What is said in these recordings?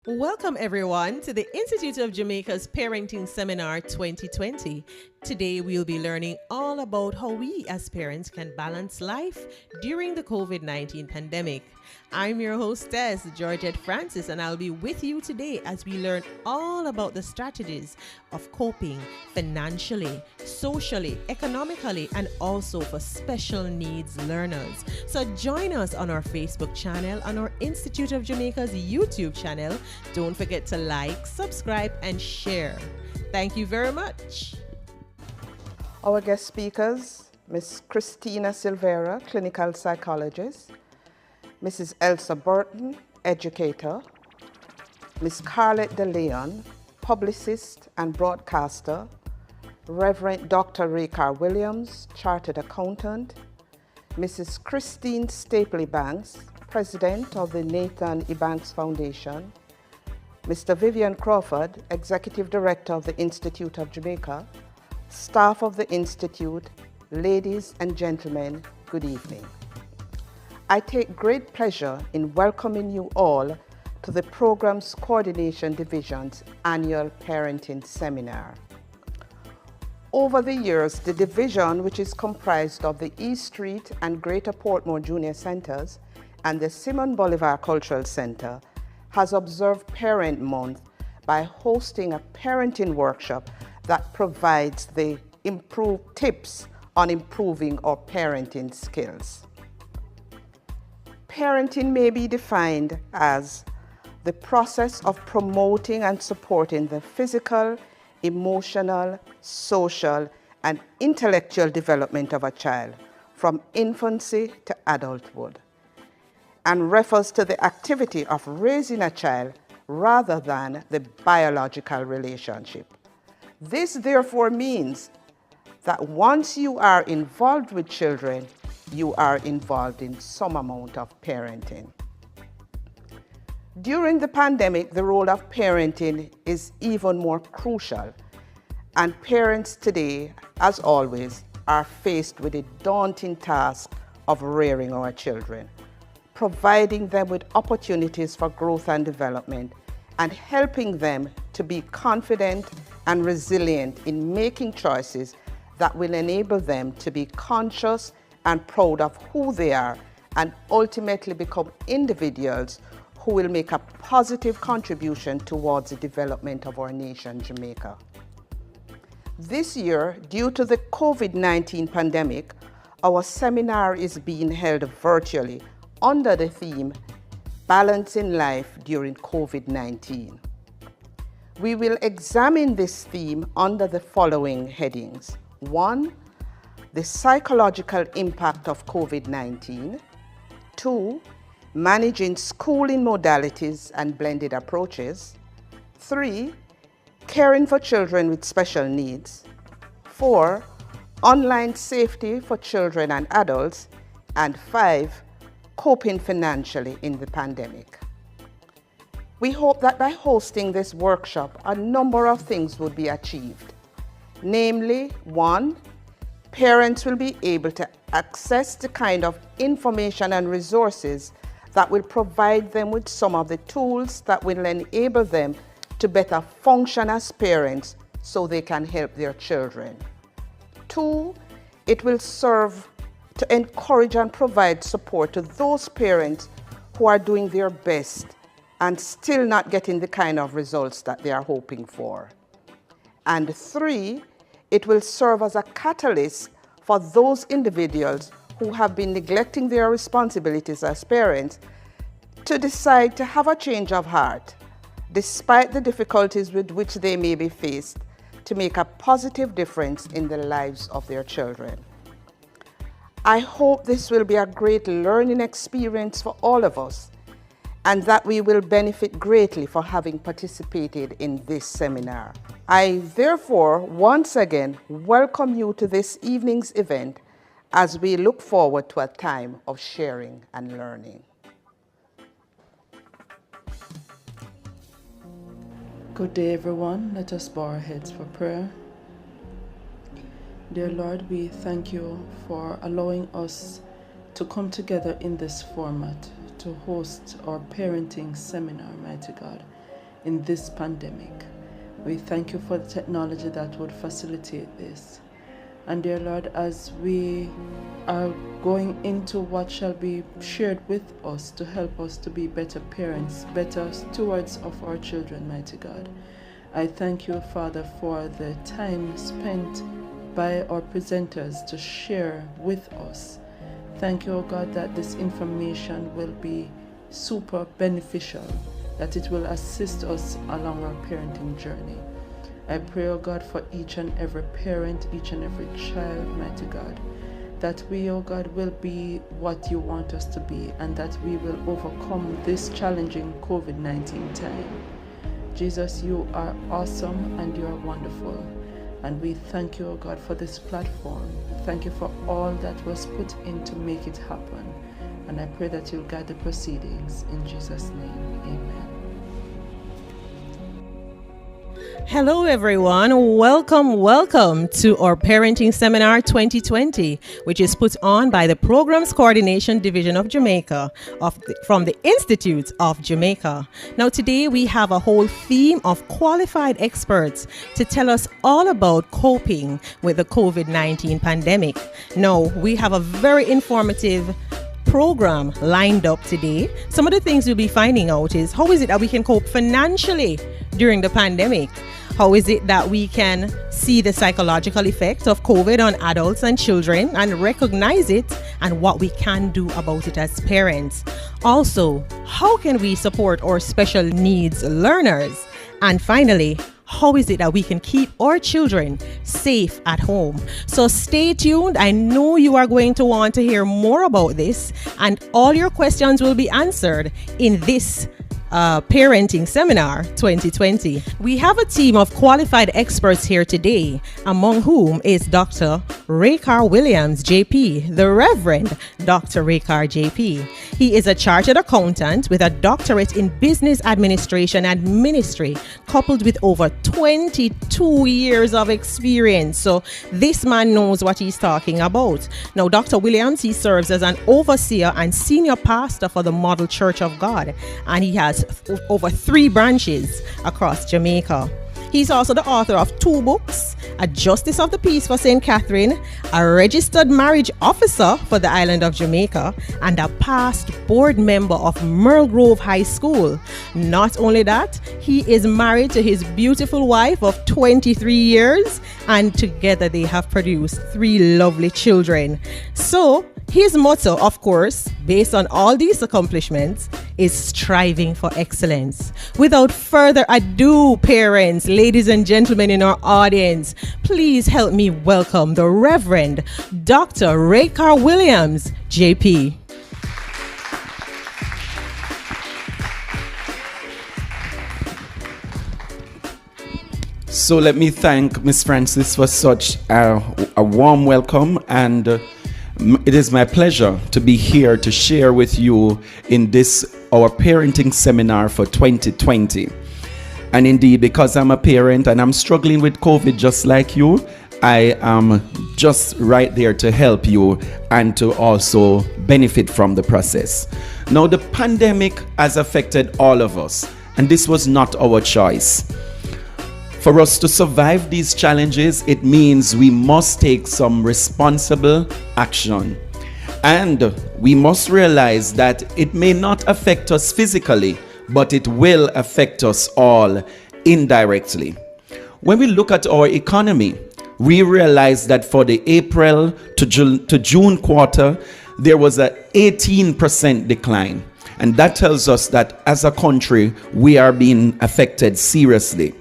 Welcome, everyone, to the Institute of Jamaica's Parenting Seminar 2020. Today, we'll be learning all about how we as parents can balance life during the COVID-19 pandemic. I'm your hostess, Georgette Francis, and I'll be with you today as we learn all about the strategies of coping financially, socially, economically, and also for special needs learners. So join us on our Facebook channel, on our Institute of Jamaica's YouTube channel. Don't forget to like, subscribe, and share. Thank you very much. Our guest speakers, Ms. Christina Silvera, clinical psychologist, Mrs. Elsa Burton, educator, Ms. Carlette De Leon, publicist and broadcaster, Reverend Dr. Rakar Williams, chartered accountant, Mrs. Christine Stapley Banks, president of the Nathan E. Banks Foundation, Mr. Vivian Crawford, executive director of the Institute of Jamaica, staff of the Institute, ladies and gentlemen, good evening. I take great pleasure in welcoming you all to the Programs Coordination Division's annual parenting seminar. Over the years, the division, which is comprised of the East Street and Greater Portmore Junior Centers and the Simon Bolivar Cultural Center, has observed Parent Month by hosting a parenting workshop that provides the improved tips on improving our parenting skills. Parenting may be defined as the process of promoting and supporting the physical, emotional, social, and intellectual development of a child from infancy to adulthood, and refers to the activity of raising a child rather than the biological relationship. This therefore means that once you are involved with children, you are involved in some amount of parenting. During the pandemic, the role of parenting is even more crucial, and parents today, as always, are faced with the daunting task of rearing our children, providing them with opportunities for growth and development, and helping them to be confident and resilient in making choices that will enable them to be conscious and proud of who they are and ultimately become individuals who will make a positive contribution towards the development of our nation, Jamaica. This year, due to the COVID-19 pandemic, our seminar is being held virtually under the theme, Balancing Life During COVID-19. We will examine this theme under the following headings. 1, the psychological impact of COVID-19. 2, managing schooling modalities and blended approaches. 3, caring for children with special needs. 4, online safety for children and adults. And 5, coping financially in the pandemic. We hope that by hosting this workshop, a number of things would be achieved. Namely, 1, parents will be able to access the kind of information and resources that will provide them with some of the tools that will enable them to better function as parents so they can help their children. 2, it will serve to encourage and provide support to those parents who are doing their best and still not getting the kind of results that they are hoping for. And 3, it will serve as a catalyst for those individuals who have been neglecting their responsibilities as parents to decide to have a change of heart, despite the difficulties with which they may be faced, to make a positive difference in the lives of their children. I hope this will be a great learning experience for all of us, and that we will benefit greatly for having participated in this seminar. I therefore once again welcome you to this evening's event as we look forward to a time of sharing and learning. Good day, everyone. Let us bow our heads for prayer. Dear Lord, we thank you for allowing us to come together in this format to host our parenting seminar, mighty God. in this pandemic. We thank you for the technology that would facilitate this. And dear Lord, as we are going into what shall be shared with us to help us to be better parents, better stewards of our children, mighty God, I thank you, Father, for the time spent by our presenters to share with us. Thank you, O God, that this information will be super beneficial, that it will assist us along our parenting journey. I pray, O God, for each and every parent, each and every child, mighty God, that we, O God, will be what you want us to be, and that we will overcome this challenging COVID-19 time. Jesus, you are awesome and you are wonderful. And we thank you, O God, for this platform. Thank you for all that was put in to make it happen. And I pray that you'll guide the proceedings. In Jesus' name, amen. Hello, everyone. Welcome to our Parenting Seminar 2020, which is put on by the Programs Coordination Division of Jamaica from the Institute of Jamaica. Now, today we have a whole theme of qualified experts to tell us all about coping with the COVID-19 pandemic. Now, we have a very informative program lined up today. Some of the things we'll be finding out is how is it that we can cope financially during the pandemic? How is it that we can see the psychological effects of COVID on adults and children and recognize it, and what we can do about it as parents? Also, how can we support our special needs learners? And finally, how is it that we can keep our children safe at home? So stay tuned. I know you are going to want to hear more about this, and all your questions will be answered in this Parenting Seminar 2020. We have a team of qualified experts here today, among whom is Dr. Rakar Williams, JP, the Reverend Dr. Rakar, JP. He is a chartered accountant with a doctorate in business administration and ministry, coupled with over 22 years of experience. So this man knows what he's talking about. Now, Dr. Williams, he serves as an overseer and senior pastor for the Model Church of God, and he has over 3 branches across Jamaica. He's also the author of 2 books, a Justice of the Peace for St. Catherine, a registered marriage officer for the island of Jamaica, and a past board member of Merle Grove High School. Not only that, he is married to his beautiful wife of 23 years, and together they have produced 3 lovely children. So, his motto, of course, based on all these accomplishments, is striving for excellence. Without further ado, parents, ladies and gentlemen in our audience, please help me welcome the Reverend Dr. Rakar Williams, JP. So let me thank Miss Francis for such a warm welcome, and it is my pleasure to be here to share with you in this, our parenting seminar for 2020. And indeed, because I'm a parent and I'm struggling with COVID just like you, I am just right there to help you and to also benefit from the process. Now, the pandemic has affected all of us, and this was not our choice. For us to survive these challenges, it means we must take some responsible action. And we must realize that it may not affect us physically, but it will affect us all indirectly. When we look at our economy, we realize that for the April to June quarter, there was an 18% decline. And that tells us that as a country, we are being affected seriously.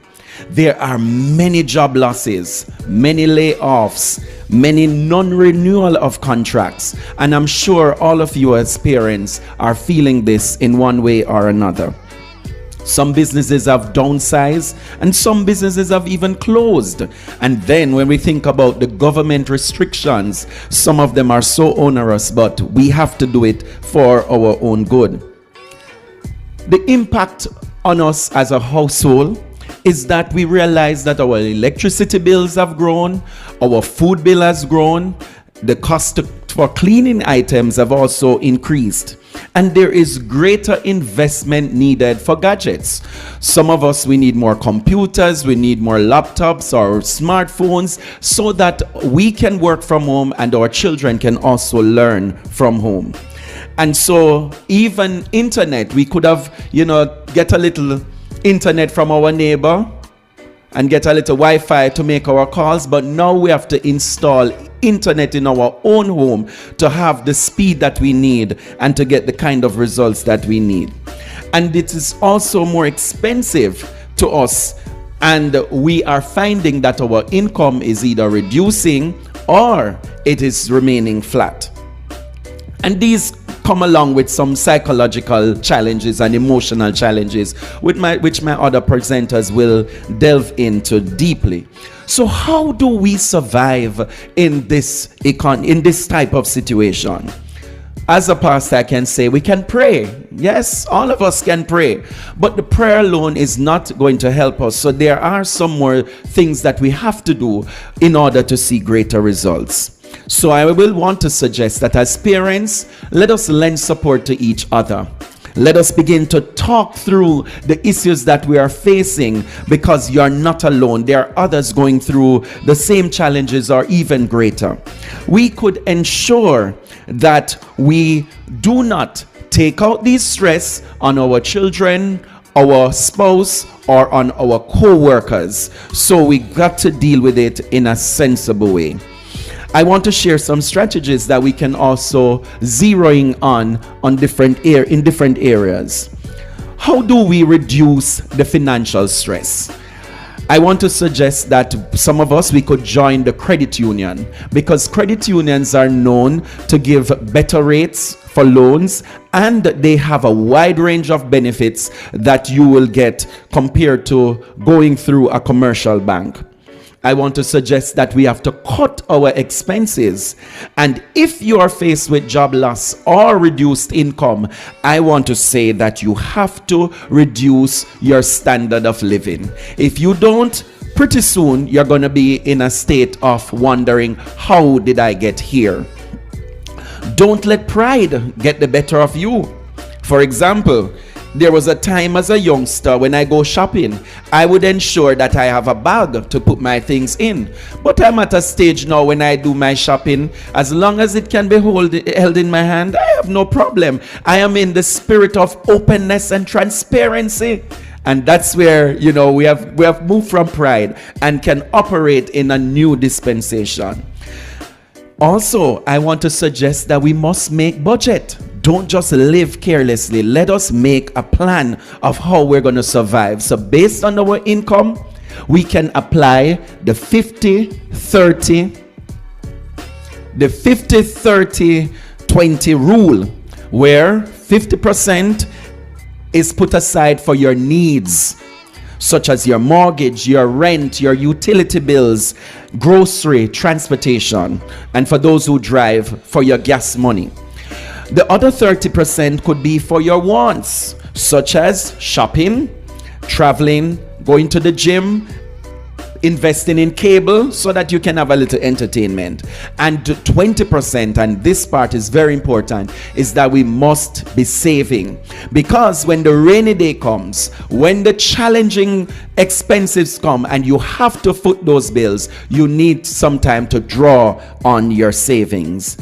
There are many job losses, many layoffs, many non-renewal of contracts, and I'm sure all of you as parents are feeling this in one way or another. Some businesses have downsized and some businesses have even closed. And then when we think about the government restrictions, some of them are so onerous, but we have to do it for our own good. The impact on us as a household is that we realize that our electricity bills have grown, our food bill has grown, the cost for cleaning items have also increased. and there is greater investment needed for gadgets. Some of us, we need more computers, we need more laptops or smartphones so that we can work from home and our children can also learn from home. And so even internet, we could have, get a little internet from our neighbor and get a little Wi-Fi to make our calls, but now we have to install internet in our own home to have the speed that we need and to get the kind of results that we need. And it is also more expensive to us, and we are finding that our income is either reducing or it is remaining flat. And these come along with some psychological challenges and emotional challenges which my other presenters will delve into deeply. So how do we survive in this type of situation? As a pastor, I can say we can pray. Yes, all of us can pray. But the prayer alone is not going to help us. So there are some more things that we have to do in order to see greater results. So I will want to suggest that as parents, let us lend support to each other. Let us begin to talk through the issues that we are facing, because you're not alone. There are others going through the same challenges or even greater. We could ensure that we do not take out this stress on our children, our spouse, or on our co-workers. So we got to deal with it in a sensible way. I want to share some strategies that we can also zeroing on in different areas. How do we reduce the financial stress? I want to suggest that some of us, we could join the credit union, because credit unions are known to give better rates for loans, and they have a wide range of benefits that you will get compared to going through a commercial bank. I want to suggest that we have to cut our expenses. And if you are faced with job loss or reduced income, I want to say that you have to reduce your standard of living. If you don't, pretty soon you're going to be in a state of wondering, how did I get here? Don't let pride get the better of you. For example, there was a time as a youngster when I go shopping, I would ensure that I have a bag to put my things in. But I'm at a stage now when I do my shopping, as long as it can be held in my hand, I have no problem. I am in the spirit of openness and transparency. And that's where, we have moved from pride and can operate in a new dispensation. Also, I want to suggest that we must make budget. Don't just live carelessly. Let us make a plan of how we're going to survive. So based on our income, we can apply the 50-30 20 rule, where 50% is put aside for your needs, such as your mortgage, your rent, your utility bills, grocery, transportation, and for those who drive, for your gas money. The other 30% could be for your wants, such as shopping, traveling, going to the gym, investing in cable so that you can have a little entertainment. And 20%, and this part is very important, is that we must be saving. Because when the rainy day comes, when the challenging expenses come and you have to foot those bills, you need some time to draw on your savings.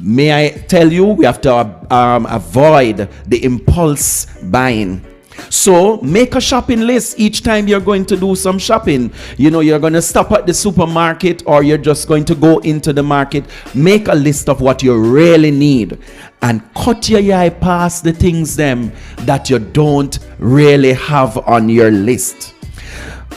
May I tell you, we have to avoid the impulse buying. So make a shopping list each time you're going to do some shopping. You're going to stop at the supermarket, or you're just going to go into the market. Make a list of what you really need and cut your eye past the things that you don't really have on your list.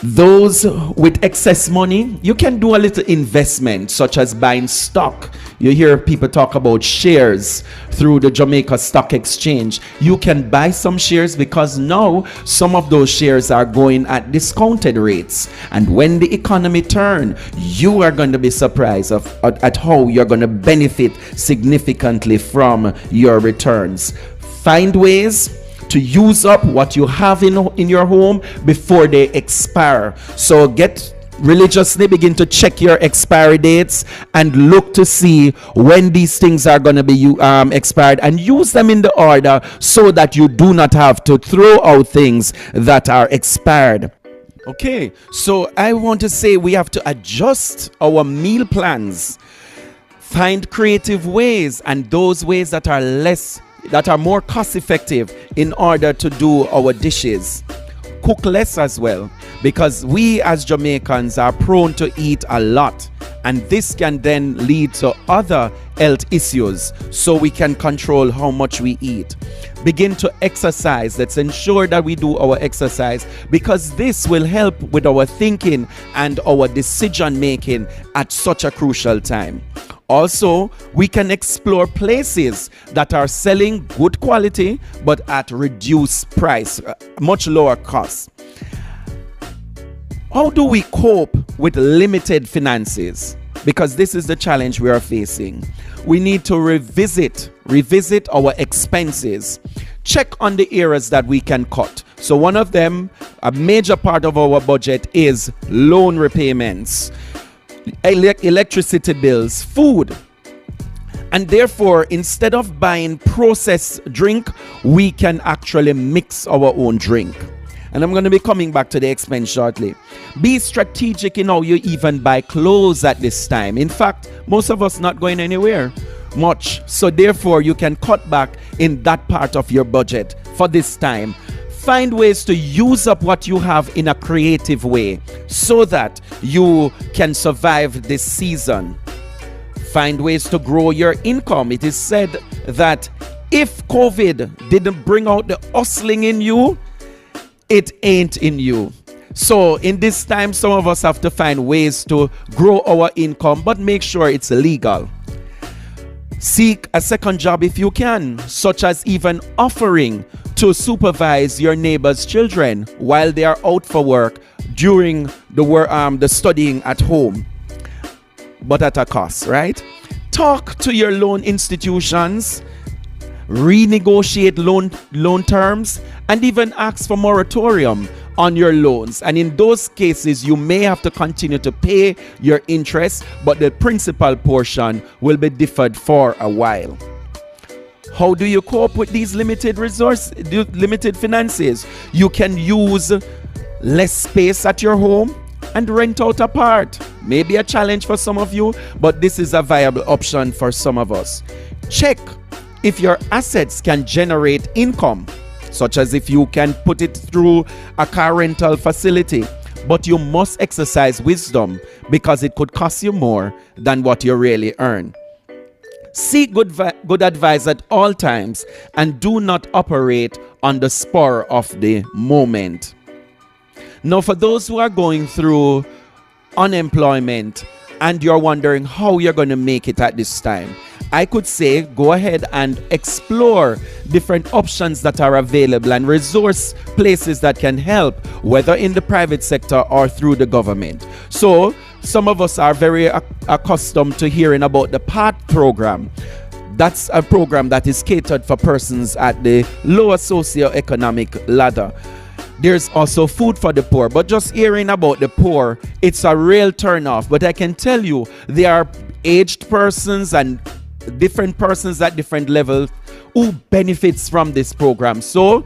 Those with excess money, you can do a little investment, such as buying stock. You hear people talk about shares through the Jamaica Stock Exchange. You can buy some shares, because now some of those shares are going at discounted rates. And when the economy turns, you are going to be surprised at how you're going to benefit significantly from your returns. Find ways to use up what you have in your home before they expire. So get religiously begin to check your expiry dates and look to see when these things are going to be expired, and use them in the order so that you do not have to throw out things that are expired. Okay, so I want to say we have to adjust our meal plans, find creative ways, and those ways that are more cost effective in order to do our dishes. Cook less as well, because we as Jamaicans are prone to eat a lot, and this can then lead to other health issues, so we can control how much we eat. Begin to exercise. Let's ensure that we do our exercise, because this will help with our thinking and our decision making at such a crucial time. Also, we can explore places that are selling good quality but at reduced price, much lower cost. How do we cope with limited finances? Because this is the challenge we are facing. We need to revisit our expenses. Check on the areas that we can cut. So one of them, a major part of our budget, is loan repayments, electricity bills, food. And therefore, instead of buying processed drink, we can actually mix our own drink. And I'm going to be coming back to the expense shortly. Be strategic in how you even buy clothes at this time. In fact, most of us not going anywhere much. So therefore, you can cut back in that part of your budget for this time. Find ways to use up what you have in a creative way so that you can survive this season. Find ways to grow your income. It is said that if COVID didn't bring out the hustling in you, it ain't in you. So in this time, some of us have to find ways to grow our income, but make sure it's legal. Seek a second job if you can, such as even offering to supervise your neighbor's children while they are out for work during the studying at home, but at a cost, right? Talk to your loan institutions, renegotiate loan terms, and even ask for moratorium on your loans. And in those cases, you may have to continue to pay your interest, but the principal portion will be deferred for a while. How do you cope with these limited finances? You can use less space at your home and rent out a part. Maybe a challenge for some of you, but this is a viable option for some of us. Check if your assets can generate income, such as if you can put it through a car rental facility, but you must exercise wisdom because it could cost you more than what you really earn. Seek good advice at all times and do not operate on the spur of the moment. Now, for those who are going through unemployment and you're wondering how you're going to make it at this time, I could say go ahead and explore different options that are available and resource places that can help, whether in the private sector or through the government. So some of us are very accustomed to hearing about the PATH program. That's a program that is catered for persons at the lower socioeconomic ladder. There's also food for the poor, but just hearing about the poor, it's a real turnoff. But I can tell you, there are aged persons and different persons at different levels who benefits from this program. So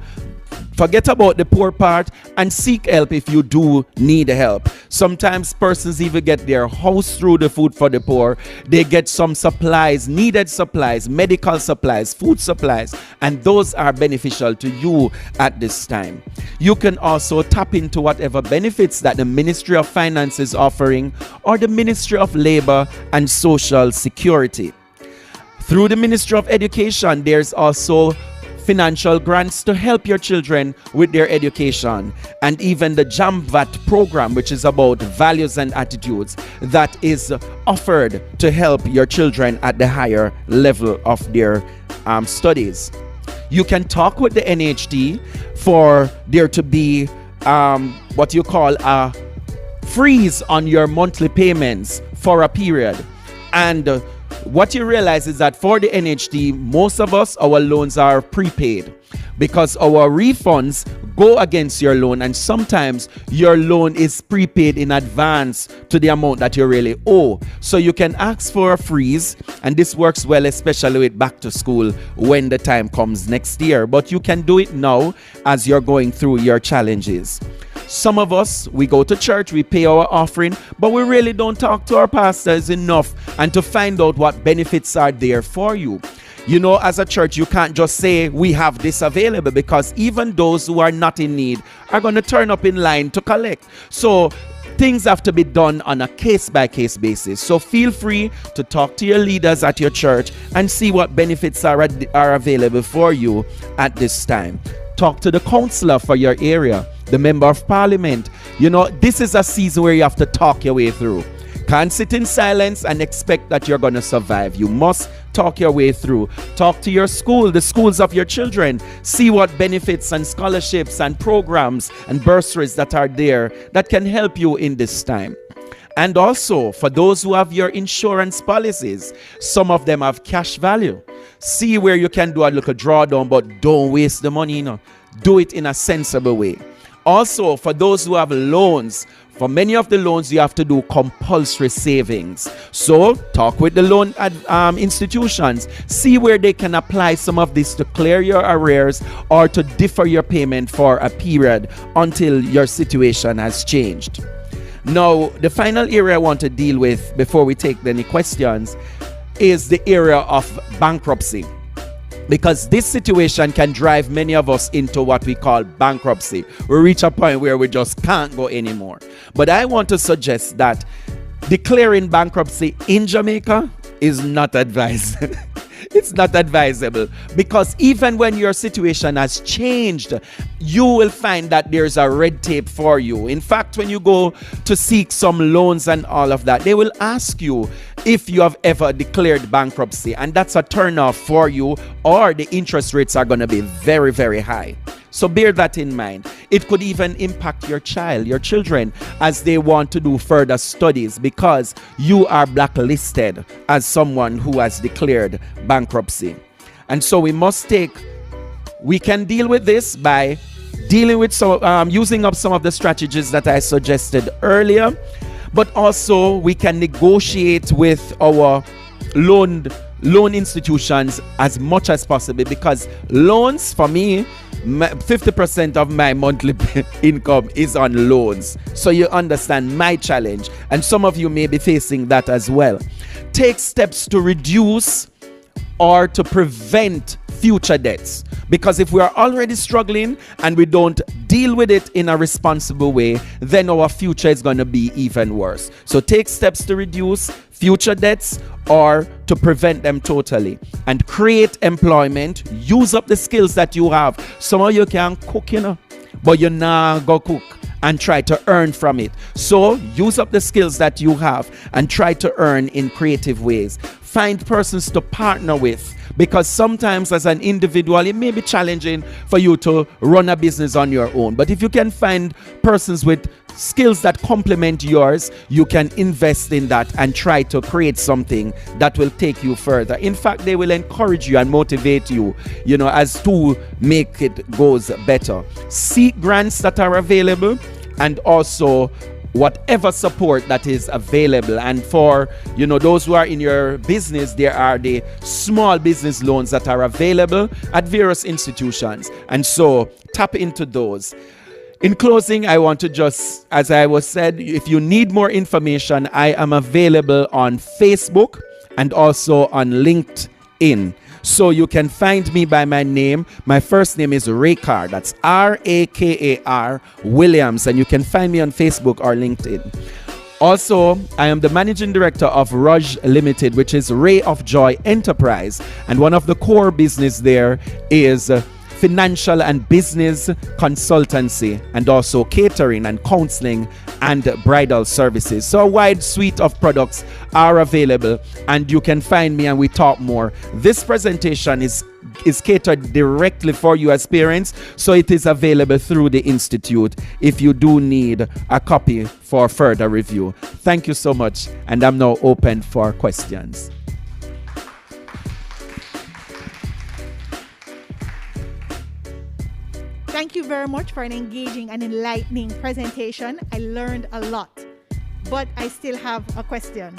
forget about the poor part and seek help if you do need help. Sometimes persons even get their house through the food for the poor. They get some supplies, needed supplies, medical supplies, food supplies, and those are beneficial to you at this time. You can also tap into whatever benefits that the Ministry of Finance is offering or the Ministry of Labor and Social Security. Through the Ministry of Education, there's also financial grants to help your children with their education, and even the JAMVAT program, which is about values and attitudes, that is offered to help your children at the higher level of their studies. You can talk with the NHT for there to be what you call a freeze on your monthly payments for a period. And what you realize is that for the NHT, most of us, our loans are prepaid because our refunds go against your loan, and sometimes your loan is prepaid in advance to the amount that you really owe. So you can ask for a freeze, and this works well especially with back to school when the time comes next year. But you can do it now as you're going through your challenges. Some of us, we go to church, we pay our offering, but we really don't talk to our pastors enough and to find out what benefits are there for you. You know, as a church, you can't just say we have this available, because even those who are not in need are going to turn up in line to collect. So things have to be done on a case-by-case basis. So feel free to talk to your leaders at your church and see what benefits are available for you at this time. Talk to the counselor for your area, the member of parliament. You know, this is a season where you have to talk your way through. Can't sit in silence and expect that you're going to survive. You must talk your way through. Talk to your school, the schools of your children. See what benefits and scholarships and programs and bursaries that are there that can help you in this time. And also, for those who have your insurance policies, some of them have cash value. See where you can do a little drawdown, but don't waste the money, Do it in a sensible way. Also, for those who have loans, for many of the loans, you have to do compulsory savings. So talk with the loan institutions. See where they can apply some of this to clear your arrears or to defer your payment for a period until your situation has changed. Now, the final area I want to deal with before we take any questions is the area of bankruptcy. Because this situation can drive many of us into what we call bankruptcy. We reach a point where we just can't go anymore. But I want to suggest that declaring bankruptcy in Jamaica is not advised. It's not advisable, because even when your situation has changed, you will find that there's a red tape for you. In fact, when you go to seek some loans and all of that, they will ask you if you have ever declared bankruptcy, and that's a turnoff for you, or the interest rates are going to be very, very high. So bear that in mind. It could even impact your children as they want to do further studies, because you are blacklisted as someone who has declared bankruptcy. And so we can deal with this by dealing with using up some of the strategies that I suggested earlier, but also we can negotiate with our loan institutions as much as possible, because loans, for me, 50% of my monthly income is on loans. So you understand my challenge, and some of you may be facing that as well. Take steps to reduce or to prevent future debts, because if we are already struggling and we don't deal with it in a responsible way, then our future is going to be even worse. So take steps to reduce future debts or to prevent them totally, and create employment. Use up the skills that you have. Some of you can cook, but you're not go cook and try to earn from it. So use up the skills that you have and try to earn in creative ways. Find persons to partner with, because sometimes as an individual it may be challenging for you to run a business on your own. But if you can find persons with skills that complement yours, you can invest in that and try to create something that will take you further. In fact, they will encourage you and motivate you, as to make it goes better. Seek grants that are available, and also whatever support that is available. And for those who are in your business, there are the small business loans that are available at various institutions, and so tap into those. In closing, I want to just, as I was said, if you need more information, I am available on Facebook and also on LinkedIn. So you can find me by my name. My first name is Rakar. That's Rakar Williams. And you can find me on Facebook or LinkedIn. Also, I am the managing director of ROJE Limited, which is Ray of Joy Enterprise. And one of the core business there is financial and business consultancy, and also catering and counseling and bridal services. So a wide suite of products are available, and you can find me and we talk more. This presentation is catered directly for you as parents, so it is available through the Institute if you do need a copy for further review. Thank you so much, and I'm now open for questions. Thank you very much for an engaging and enlightening presentation. I learned a lot, but I still have a question.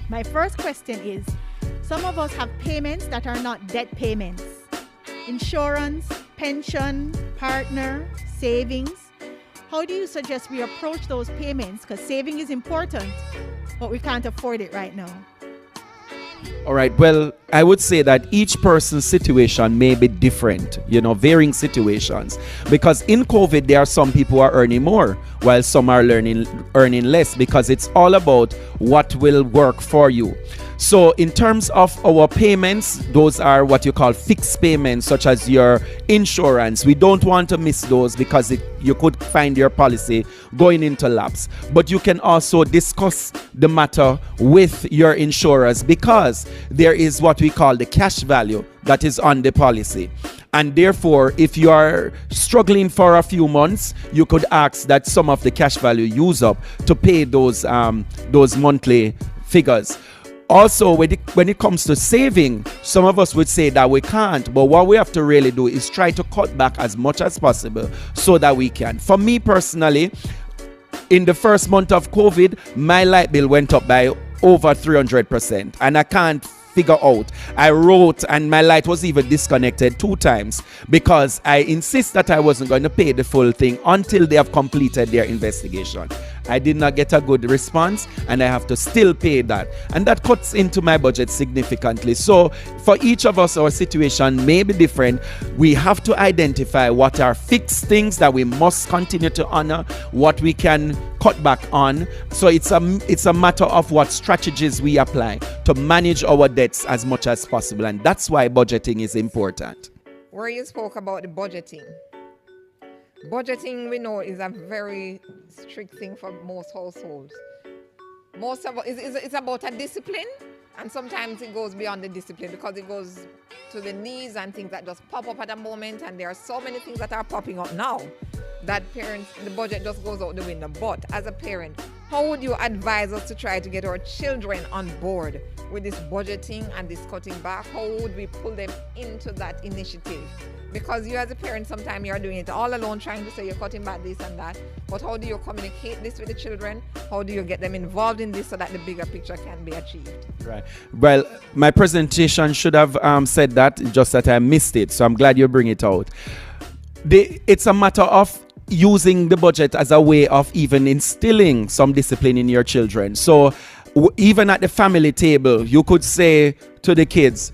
My first question is, some of us have payments that are not debt payments. Insurance, pension, partner, savings. How do you suggest we approach those payments? Because saving is important, but we can't afford it right now. All right. Well, I would say that each person's situation may be different, varying situations. Because in COVID, there are some people who are earning more, while some are earning less, because it's all about what will work for you. So in terms of our payments, those are what you call fixed payments, such as your insurance. We don't want to miss those because you could find your policy going into lapse. But you can also discuss the matter with your insurers, because there is what we call the cash value that is on the policy. And therefore, if you are struggling for a few months, you could ask that some of the cash value use up to pay those monthly figures. Also, when it comes to saving, some of us would say that we can't, but what we have to really do is try to cut back as much as possible so that we can. For me personally, in the first month of COVID, my light bill went up by over 300%, and I can't figure out. I wrote, and my light was even disconnected 2 times because I insist that I wasn't going to pay the full thing until they have completed their investigation. I did not get a good response, and I have to still pay that, and that cuts into my budget significantly. So for each of us, our situation may be different. We have to identify what are fixed things that we must continue to honor, what we can cut back on. So it's a matter of what strategies we apply to manage our debts as much as possible, and that's why budgeting is important. Where you spoke about the budgeting. Budgeting, we know, is a very strict thing for most households. Most of it's about a discipline, and sometimes it goes beyond the discipline because it goes to the needs and things that just pop up at a moment, and there are so many things that are popping up now that the budget just goes out the window. But as a parent, how would you advise us to try to get our children on board with this budgeting and this cutting back? How would we pull them into that initiative? Because you as a parent, sometimes you're doing it all alone, trying to say you're cutting back this and that. But how do you communicate this with the children? How do you get them involved in this so that the bigger picture can be achieved? Right. Well, my presentation should have said that, just that I missed it. So I'm glad you bring it out. It's a matter of using the budget as a way of even instilling some discipline in your children. So even at the family table, you could say to the kids,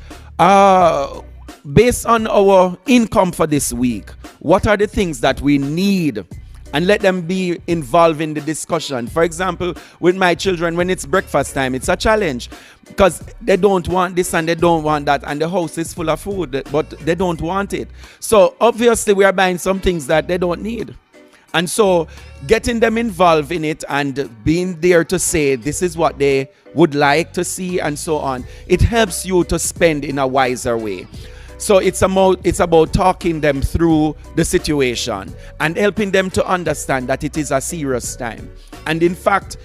based on our income for this week, what are the things that we need? And let them be involved in the discussion. For example, with my children, when it's breakfast time, it's a challenge because they don't want this and they don't want that, and the house is full of food, but they don't want it. So obviously we are buying some things that they don't need. And so getting them involved in it and being there to say this is what they would like to see and so on, it helps you to spend in a wiser way. So it's about talking them through the situation and helping them to understand that it is a serious time. And in fact,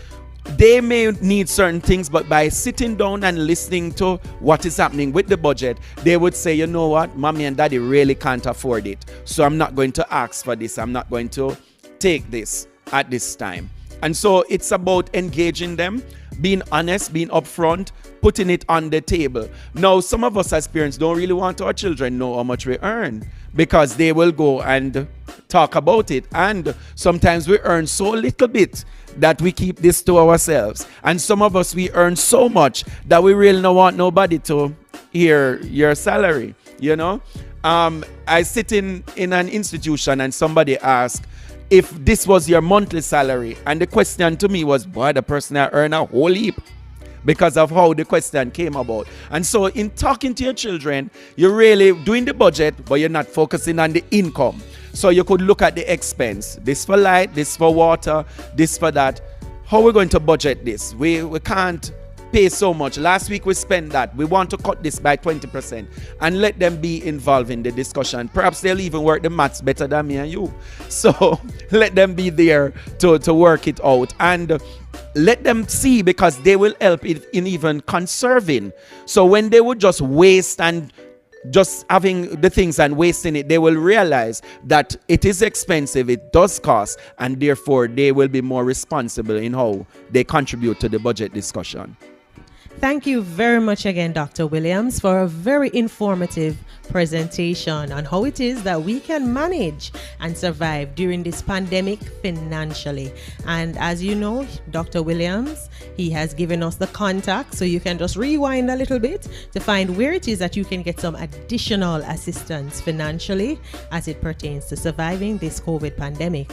they may need certain things, but by sitting down and listening to what is happening with the budget, they would say, you know what, mommy and daddy really can't afford it. So I'm not going to ask for this. I'm not going to take this at this time. And so it's about engaging them, being honest, being upfront, putting it on the table. Now, some of us as parents don't really want our children know how much we earn because they will go and talk about it. And sometimes we earn so little bit that we keep this to ourselves. And some of us, we earn so much that we really don't want nobody to hear your salary, you know. I sit in an institution and somebody asked, if this was your monthly salary, and the question to me was, boy, the person I earn a whole heap, because of how the question came about. And so in talking to your children, you're really doing the budget, but you're not focusing on the income. So you could look at the expense. This for light, this for water, this for that. How are we going to budget this? We can't pay so much. Last week we spent that. We want to cut this by 20%, and let them be involved in the discussion. Perhaps they'll even work the maths better than me and you. So let them be there to work it out, and let them see, because they will help in even conserving. So when they would just waste and just having the things and wasting it, they will realize that it is expensive, it does cost, and therefore they will be more responsible in how they contribute to the budget discussion. Thank you very much again, Dr. Williams, for a very informative presentation on how it is that we can manage and survive during this pandemic financially. And as you know, Dr. Williams, he has given us the contact, so you can just rewind a little bit to find where it is that you can get some additional assistance financially as it pertains to surviving this COVID pandemic.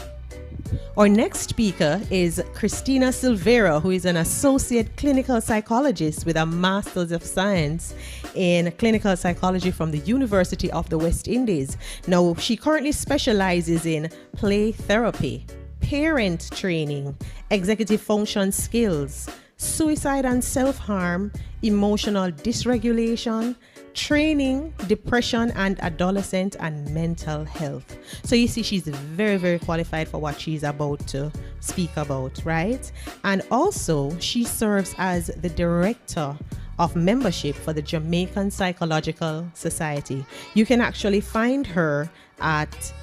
Our next speaker is Christina Silvera, who is an associate clinical psychologist with a Master's of Science in clinical psychology from the University of the West Indies. Now, she currently specializes in play therapy, parent training, executive function skills, suicide and self-harm, emotional dysregulation, training, depression and adolescent and mental health. So you see, she's very, very qualified for what she's about to speak about, right? And also she serves as the director of membership for the Jamaican Psychological Society. You can actually find her at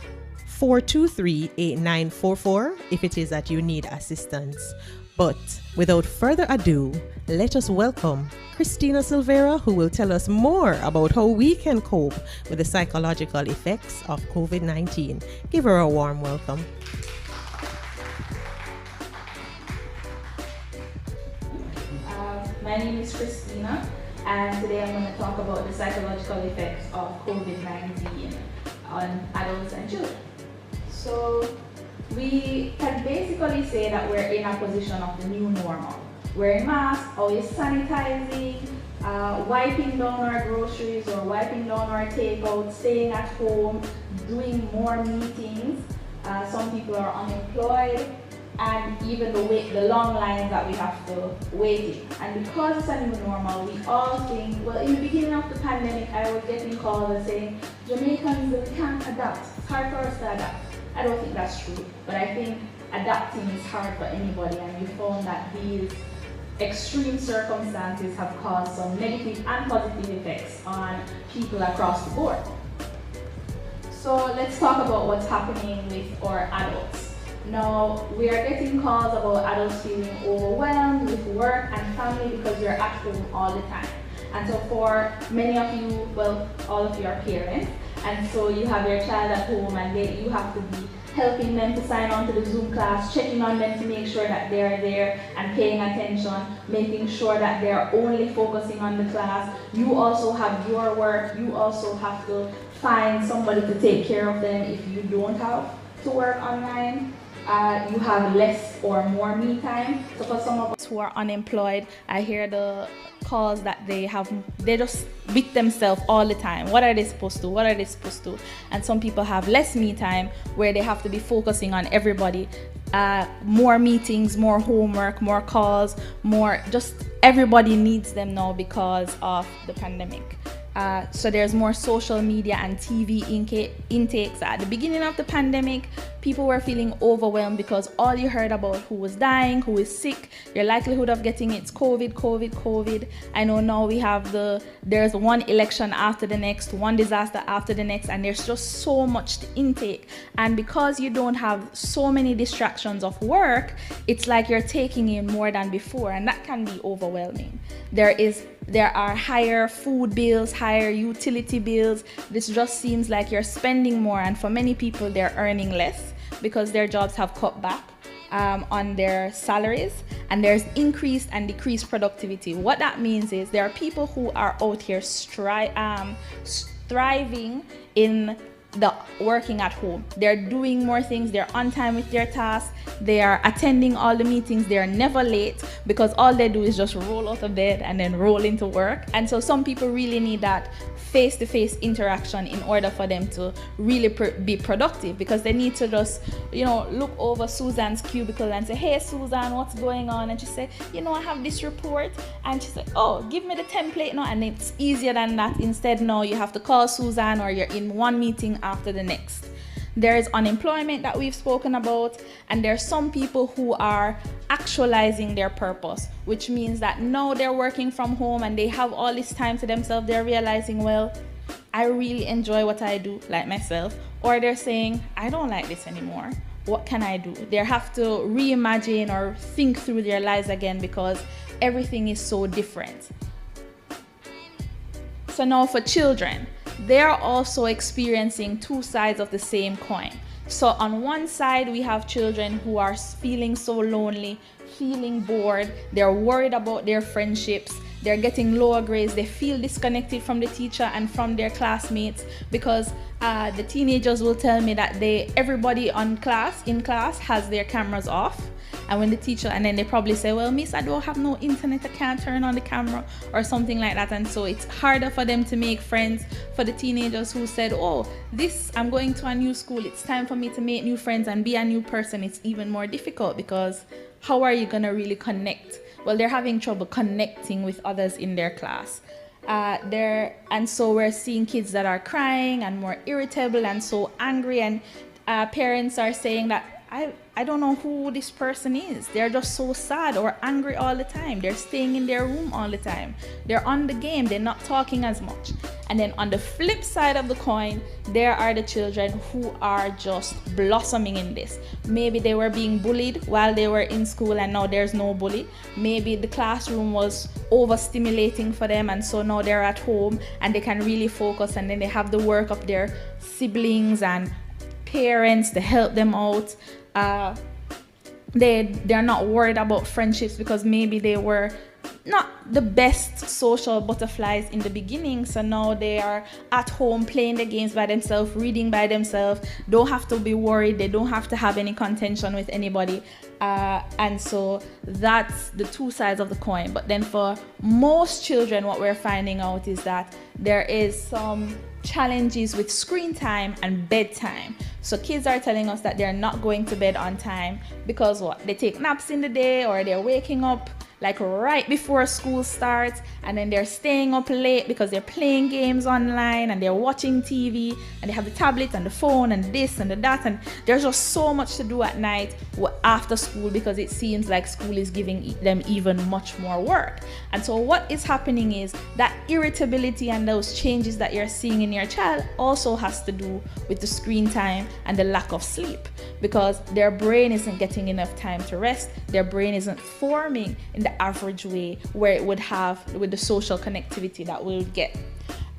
423-8944 if it is that you need assistance. But without further ado, let us welcome Christina Silvera, who will tell us more about how we can cope with the psychological effects of COVID-19. Give her a warm welcome. My name is Christina, and today I'm going to talk about the psychological effects of COVID-19 on adults and children. So we can basically say that we're in a position of the new normal. Wearing masks, always sanitizing, wiping down our groceries or wiping down our takeout, staying at home, doing more meetings. Some people are unemployed, and even the long lines that we have to wait in. And because it's a new normal, we all think, well, in the beginning of the pandemic, I was getting calls and saying, Jamaicans, we can't adapt. It's hard for us to adapt. I don't think that's true, but I think adapting is hard for anybody, and we found that these extreme circumstances have caused some negative and positive effects on people across the board. So let's talk about what's happening with our adults. Now, we are getting calls about adults feeling overwhelmed with work and family because you're at home all the time. And so for many of you, well, all of you are parents, and so you have your child at home and you have to be helping them to sign on to the Zoom class, checking on them to make sure that they're there and paying attention, making sure that they're only focusing on the class. You also have your work. You also have to find somebody to take care of them if you don't have to work online. You have less or more me time. So for some of us who are unemployed, I hear the calls that they just beat themselves all the time. What are they supposed to do? What are they supposed to do? And some people have less me time where they have to be focusing on everybody. More meetings, more homework, more calls, just everybody needs them now because of the pandemic. So there's more social media and TV intakes. At the beginning of the pandemic, people were feeling overwhelmed because all you heard about who was dying, who is sick, your likelihood of getting it's COVID. I know now there's one election after the next, one disaster after the next, and there's just so much to intake. And because you don't have so many distractions of work, it's like you're taking in more than before, and that can be overwhelming. There are higher food bills, higher utility bills. This just seems like you're spending more, and for many people, they're earning less because their jobs have cut back on their salaries, and there's increased and decreased productivity. What that means is there are people who are out here thriving in the working at home. They're doing more things, they're on time with their tasks, they are attending all the meetings, they're never late because all they do is just roll out of bed and then roll into work. And so some people really need that face-to-face interaction in order for them to really be productive, because they need to just, look over Susan's cubicle and say, hey Susan, what's going on? And she said, I have this report. And she said, oh, give me the template now. And it's easier than that. Instead, now you have to call Susan, or you're in one meeting after the next. There is unemployment that we've spoken about, and there are some people who are actualizing their purpose, which means that now they're working from home and they have all this time to themselves. They're realizing, well, I really enjoy what I do, like myself, or they're saying, I don't like this anymore. What can I do? They have to reimagine or think through their lives again because everything is so different. So now for children, they're also experiencing two sides of the same coin. So on one side, we have children who are feeling so lonely, feeling bored, they're worried about their friendships, they're getting lower grades, they feel disconnected from the teacher and from their classmates because the teenagers will tell me that everybody in class has their cameras off. And when the teacher, and then they probably say, well, miss, I don't have no internet, I can't turn on the camera or something like that. And so it's harder for them to make friends. For the teenagers who said, oh, I'm going to a new school, it's time for me to make new friends and be a new person, it's even more difficult because how are you going to really connect? Well, they're having trouble connecting with others in their class. And so we're seeing kids that are crying and more irritable and so angry, and parents are saying that I don't know who this person is. They're just so sad or angry all the time. They're staying in their room all the time. They're on the game. They're not talking as much. And then on the flip side of the coin, there are the children who are just blossoming in this. Maybe they were being bullied while they were in school and now there's no bully. Maybe the classroom was overstimulating for them and so now they're at home and they can really focus, and then they have the work of their siblings and parents to help them out. They're not worried about friendships because maybe they were not the best social butterflies in the beginning, so now they are at home playing the games by themselves, reading by themselves, don't have to be worried, they don't have to have any contention with anybody, and so that's the two sides of the coin. But then for most children, what we're finding out is that there is some challenges with screen time and bedtime. So kids are telling us that they're not going to bed on time because they take naps in the day, or they're waking up like right before school starts, and then they're staying up late because they're playing games online and they're watching TV and they have the tablet and the phone and this and the that, and there's just so much to do at night after school because it seems like school is giving them even much more work. And so what is happening is that irritability and those changes that you're seeing in your child also has to do with the screen time and the lack of sleep, because their brain isn't getting enough time to rest, their brain isn't forming in the average way where it would have with the social connectivity that we'll get.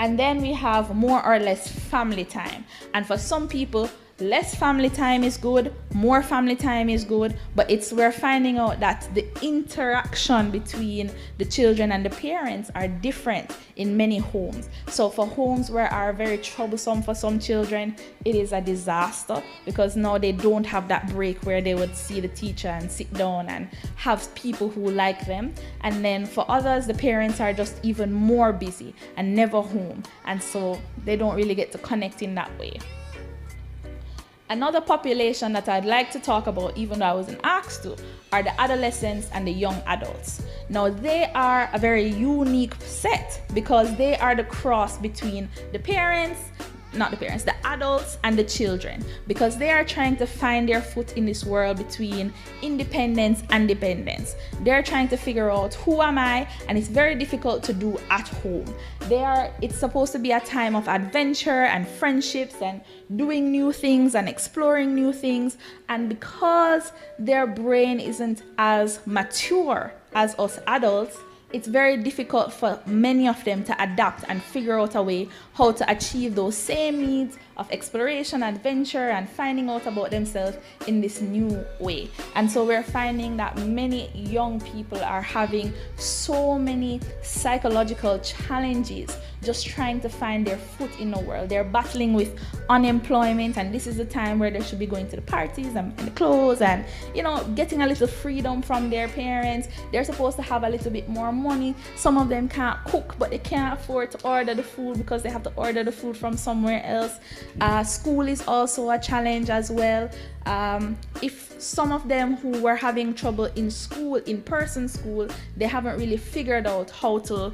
And then we have more or less family time, and for some people less family time is good, more family time is good, but we're finding out that the interaction between the children and the parents are different in many homes. So for homes where are very troublesome for some children, it is a disaster because now they don't have that break where they would see the teacher and sit down and have people who like them. And then for others, the parents are just even more busy and never home, and so they don't really get to connect in that way. Another population that I'd like to talk about, even though I wasn't asked to, are the adolescents and the young adults. Now, they are a very unique set because they are the cross between the adults and the children, because they are trying to find their foot in this world between independence and dependence. They're trying to figure out who am I, and it's very difficult to do at home. It's supposed to be a time of adventure and friendships and doing new things and exploring new things, and because their brain isn't as mature as us adults, it's very difficult for many of them to adapt and figure out a way how to achieve those same needs of exploration, adventure, and finding out about themselves in this new way. And so we're finding that many young people are having so many psychological challenges just trying to find their foot in the world. They're battling with unemployment, and this is the time where they should be going to the parties and the clothes and, getting a little freedom from their parents. They're supposed to have a little bit more money. Some of them can't cook, but they can't afford to order the food because they have to order the food from somewhere else. School is also a challenge as well. If some of them who were having trouble in school, in-person school, they haven't really figured out how to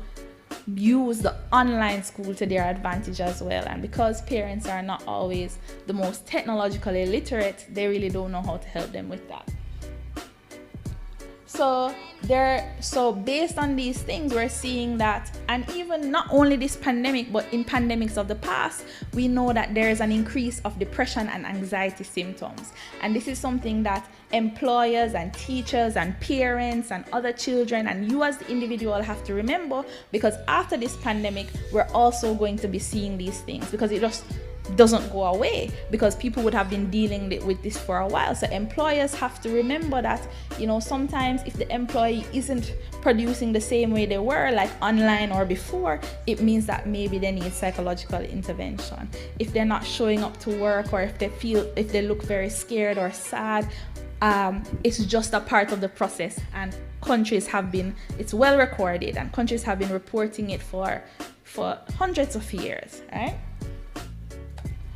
use the online school to their advantage as well. And because parents are not always the most technologically literate, they really don't know how to help them with that. So based on these things, we're seeing that, and even not only this pandemic, but in pandemics of the past, we know that there is an increase of depression and anxiety symptoms. And this is something that employers and teachers and parents and other children and you as the individual have to remember, because after this pandemic, we're also going to be seeing these things, because it just doesn't go away, because people would have been dealing with this for a while. So employers have to remember that, sometimes if the employee isn't producing the same way they were, like online or before, it means that maybe they need psychological intervention. If they're not showing up to work, or if they look very scared or sad, it's just a part of the process, and it's well recorded, and countries have been reporting it for hundreds of years, right?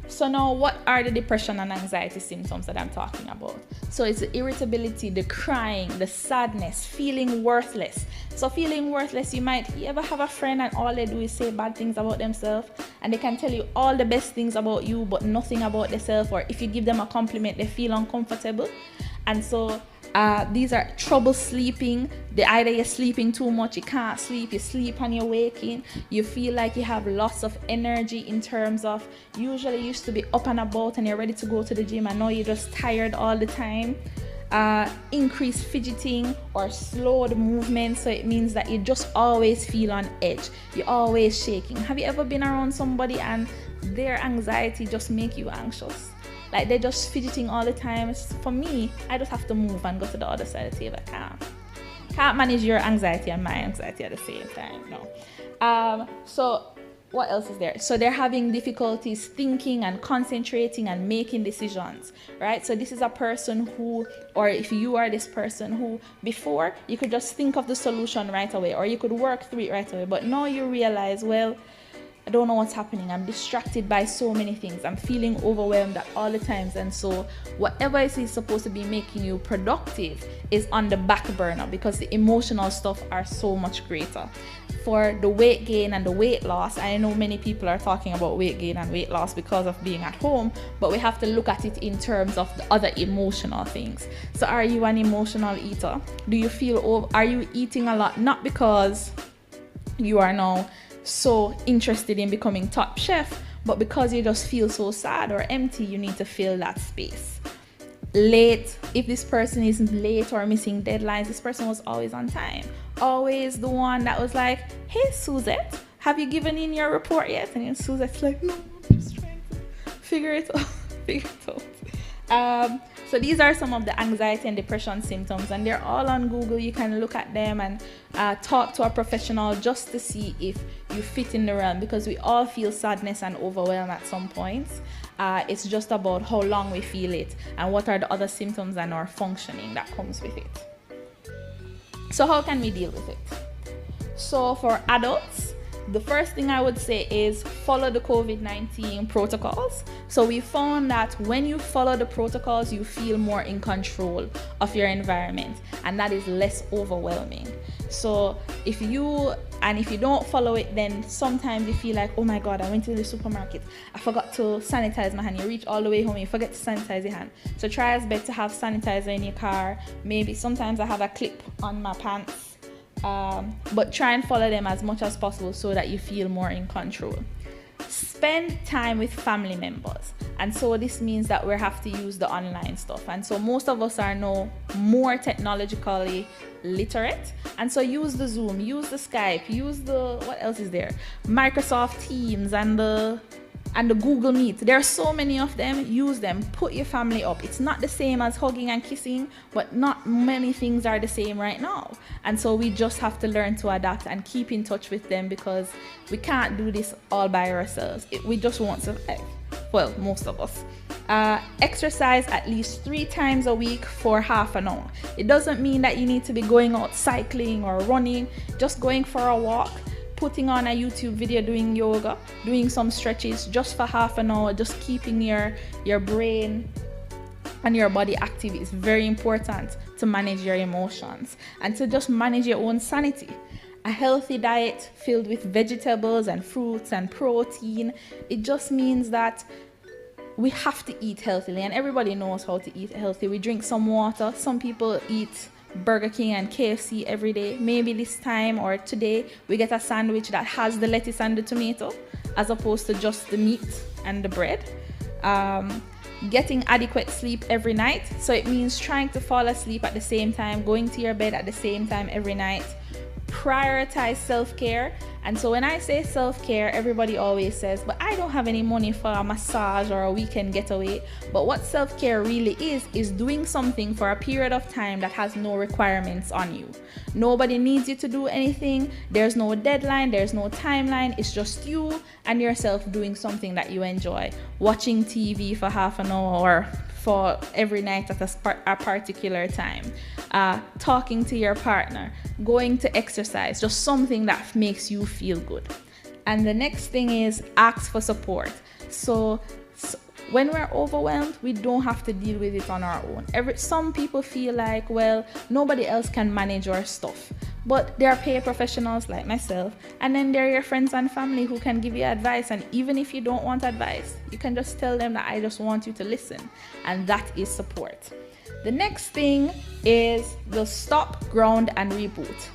So now, what are the depression and anxiety symptoms that I'm talking about? So it's the irritability, the crying, the sadness, feeling worthless. So feeling worthless, you ever have a friend and all they do is say bad things about themselves, and they can tell you all the best things about you but nothing about themselves, or if you give them a compliment, they feel uncomfortable. And so these are trouble sleeping. Either you're sleeping too much, you can't sleep, you sleep and you're waking. You feel like you have lots of energy in terms of, usually you used to be up and about and you're ready to go to the gym, and now you're just tired all the time. Increased fidgeting or slowed movement, so it means that you just always feel on edge, you're always shaking. Have you ever been around somebody and their anxiety just make you anxious? Like they're just fidgeting all the time. For me, I just have to move and go to the other side of the table. I can't manage your anxiety and my anxiety at the same time. No. So what else is there? So they're having difficulties thinking and concentrating and making decisions, right? So this is a person who, or if you are this person who before you could just think of the solution right away, or you could work through it right away, but now you realize, well, I don't know what's happening. I'm distracted by so many things. I'm feeling overwhelmed at all the times. And so whatever is supposed to be making you productive is on the back burner, because the emotional stuff are so much greater. For the weight gain and the weight loss, I know many people are talking about weight gain and weight loss because of being at home, but we have to look at it in terms of the other emotional things. So are you an emotional eater? Are you eating a lot? Not because you are now so interested in becoming top chef, but because you just feel so sad or empty, you need to fill that space. Late, if this person is late or missing deadlines, this person was always on time, always the one that was like, hey Suzette, have you given in your report yet? And then Suzette's like, no, I'm just trying to figure it out. So these are some of the anxiety and depression symptoms, and they're all on Google. You can look at them and talk to a professional just to see if you fit in the realm, because we all feel sadness and overwhelm at some points. It's just about how long we feel it and what are the other symptoms and our functioning that comes with it. So how can we deal with it? So for adults, the first thing I would say is follow the COVID-19 protocols. So we found that when you follow the protocols, you feel more in control of your environment, and that is less overwhelming. So if you don't follow it, then sometimes you feel like, oh my God, I went to the supermarket, I forgot to sanitize my hand. You reach all the way home, you forget to sanitize your hand. So try as best to have sanitizer in your car. Maybe sometimes I have a clip on my pants. But try and follow them as much as possible so that you feel more in control. Spend time with family members, and so this means that we have to use the online stuff, and so most of us are now more technologically literate, and so use the Zoom, use the Skype, use the, what else is there, Microsoft Teams and the Google Meet. There are so many of them. Use them. Put your family up. It's not the same as hugging and kissing, but not many things are the same right now. And so we just have to learn to adapt and keep in touch with them, because we can't do this all by ourselves. We just won't survive. Well, most of us. Exercise at least 3 times a week for half an hour. It doesn't mean that you need to be going out cycling or running. Just going for a walk, putting on a YouTube video, doing yoga, doing some stretches just for half an hour, just keeping your brain and your body active is very important to manage your emotions and to just manage your own sanity. A healthy diet filled with vegetables and fruits and protein, it just means that we have to eat healthily, and everybody knows how to eat healthy. We drink some water. Some people eat Burger King and KFC every day. Maybe this time or today we get a sandwich that has the lettuce and the tomato as opposed to just the meat and the bread. Getting adequate sleep every night. So it means trying to fall asleep at the same time, going to your bed at the same time every night. Prioritize self-care. And so when I say self-care, everybody always says, but I don't have any money for a massage or a weekend getaway. But what self-care really is doing something for a period of time that has no requirements on you. Nobody needs you to do anything. There's no deadline, there's no timeline. It's just you and yourself doing something that you enjoy. Watching TV for half an hour for every night at a particular time. Talking to your partner, going to exercise, just something that makes you feel good. And the next thing is ask for support. So when we're overwhelmed, we don't have to deal with it on our own. Some people feel like, well, nobody else can manage our stuff. But there are paid professionals like myself, and then there are your friends and family who can give you advice. And even if you don't want advice, you can just tell them that I just want you to listen. And that is support. The next thing is the stop, ground, and reboot.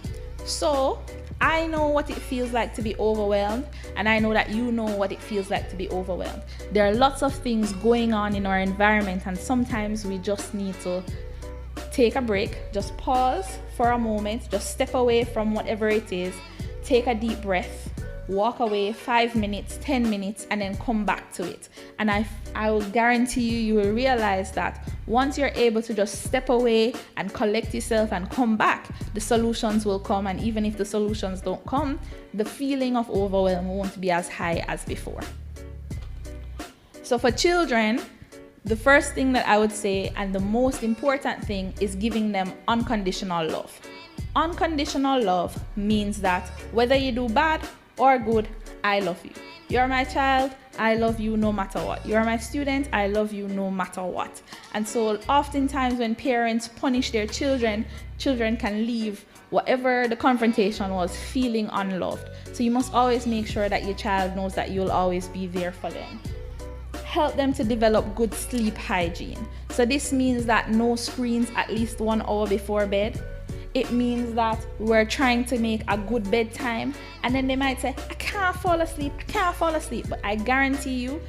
So I know what it feels like to be overwhelmed, and I know that you know what it feels like to be overwhelmed. There are lots of things going on in our environment, and sometimes we just need to take a break, just pause for a moment, just step away from whatever it is, take a deep breath, walk away 5 minutes, 10 minutes, and then come back to it. And I will guarantee you will realize that once you're able to just step away and collect yourself and come back, the solutions will come. And even if the solutions don't come, the feeling of overwhelm won't be as high as before. So for children, the first thing that I would say, and the most important thing, is giving them unconditional love. Unconditional love means that whether you do bad or good, I love you. You're my child, I love you no matter what. You're my student, I love you no matter what. And so oftentimes when parents punish their children, children can leave whatever the confrontation was feeling unloved. So you must always make sure that your child knows that you'll always be there for them. Help them to develop good sleep hygiene. So this means that no screens at least 1 hour before bed. It means that we're trying to make a good bedtime, and then they might say, I can't fall asleep. But I guarantee you,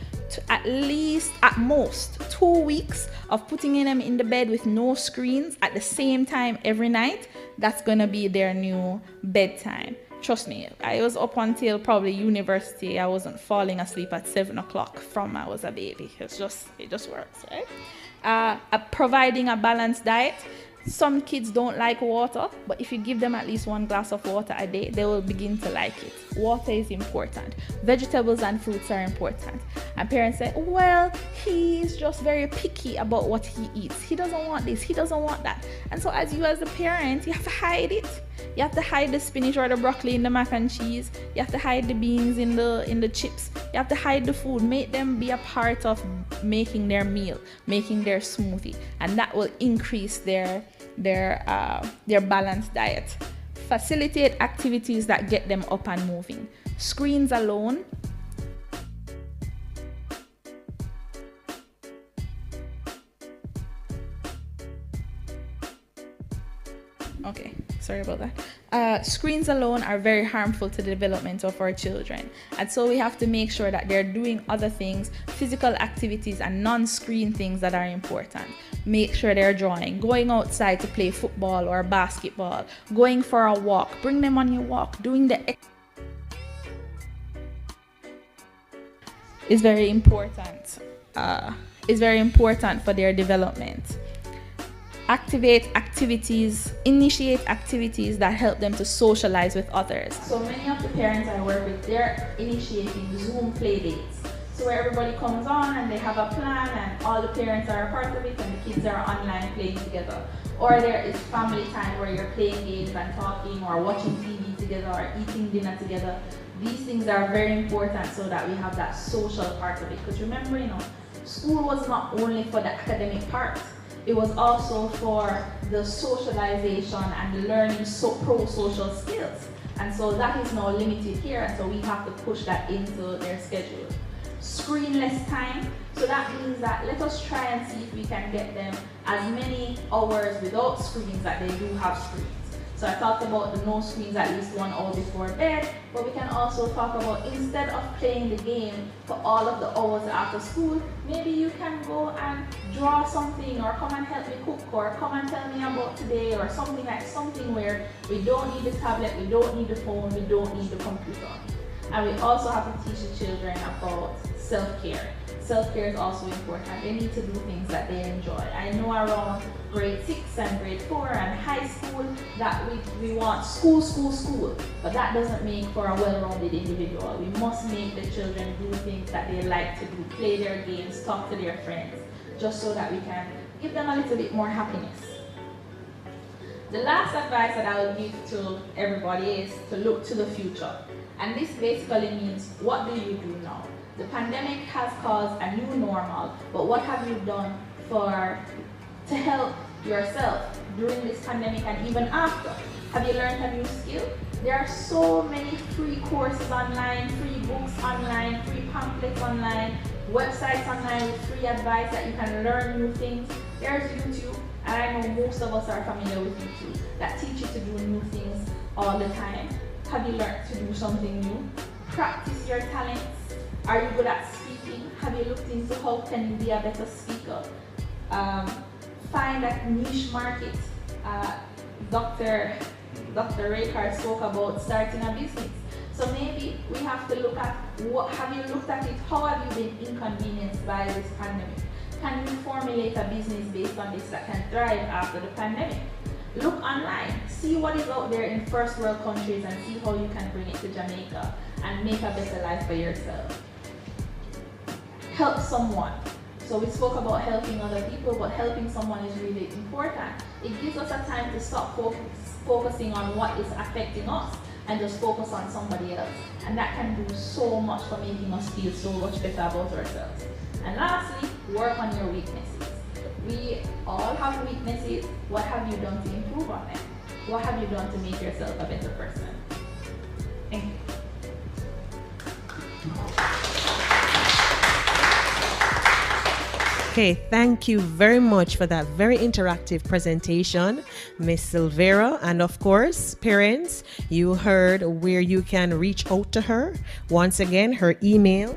at most 2 weeks of putting them in the bed with no screens at the same time every night, that's gonna be their new bedtime. Trust me, I was up until probably university. I wasn't falling asleep at 7 o'clock from I was a baby. It just works, right? Providing a balanced diet. Some kids don't like water, but if you give them at least 1 glass of water a day, they will begin to like it. Water is important. Vegetables and fruits are important. And parents say, well, he's just very picky about what he eats. He doesn't want this, he doesn't want that. And so as a parent, you have to hide it. You have to hide the spinach or the broccoli in the mac and cheese. You have to hide the beans in the chips. You have to hide the food. Make them be a part of making their meal, making their smoothie, and that will increase their balanced diet. Facilitate activities that get them up and moving. Screens alone. Okay, sorry about that. Screens alone are very harmful to the development of our children. And so we have to make sure that they're doing other things, physical activities and non-screen things that are important. Make sure they're drawing, going outside to play football or basketball, going for a walk, bring them on your walk, doing the is very important. Is very important for their development. Initiate activities that help them to socialize with others. So many of the parents I work with, they're initiating Zoom play dates. So where everybody comes on and they have a plan and all the parents are a part of it and the kids are online playing together. Or there is family time where you're playing games and talking or watching TV together or eating dinner together. These things are very important so that we have that social part of it. Because remember, school was not only for the academic part. It was also for the socialization and the learning pro-social skills. And so that is now limited here, and so we have to push that into their schedule. screenless time. So that means that let us try and see if we can get them as many hours without screens that they do have screens. So I talked about the no screens at least 1 hour before bed, but we can also talk about instead of playing the game for all of the hours after school, maybe you can go and draw something, or come and help me cook, or come and tell me about today, or something where we don't need the tablet, we don't need the phone, we don't need the computer. And we also have to teach the children about self-care. Self-care is also important. They need to do things that they enjoy. I know around grade 6 and grade 4 and high school that we want school, but that doesn't make for a well-rounded individual. We must make the children do things that they like to do, play their games, talk to their friends, just so that we can give them a little bit more happiness. The last advice that I will give to everybody is to look to the future. And this basically means, what do you do now? The pandemic has caused a new normal, but what have you done to help yourself during this pandemic and even after? Have you learned a new skill? There are so many free courses online, free books online, free pamphlets online, websites online with free advice that you can learn new things. There's YouTube, and I know most of us are familiar with YouTube, that teach you to do new things all the time. Have you learned to do something new? Practice your talents. Are you good at speaking? Have you looked into how can you be a better speaker? Find that niche market. Dr. Rakar spoke about starting a business. So maybe we have to look at have you looked at it? How have you been inconvenienced by this pandemic? Can you formulate a business based on this that can thrive after the pandemic? Look online, see what is out there in first world countries and see how you can bring it to Jamaica and make a better life for yourself. Help someone. So we spoke about helping other people, but helping someone is really important. It gives us a time to stop focusing on what is affecting us and just focus on somebody else. And that can do so much for making us feel so much better about ourselves. And lastly, work on your weaknesses. We all have weaknesses. What have you done to improve on them? What have you done to make yourself a better person? Thank you. Okay, thank you very much for that very interactive presentation, Miss Silvera. And of course, parents, you heard where you can reach out to her. Once again, her email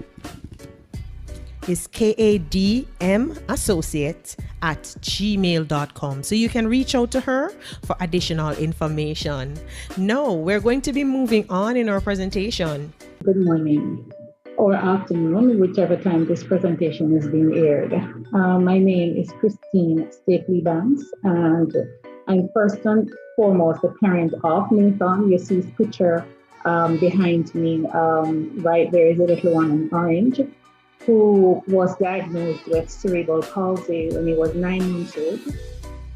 is kadmassociate@gmail.com. So you can reach out to her for additional information. Now, we're going to be moving on in our presentation. Good morning or afternoon, whichever time this presentation is being aired. My name is Christina Silvera, and I'm first and foremost the parent of Nathan. You see his picture behind me. Right there is a little one in orange, who was diagnosed with cerebral palsy when he was 9 months old.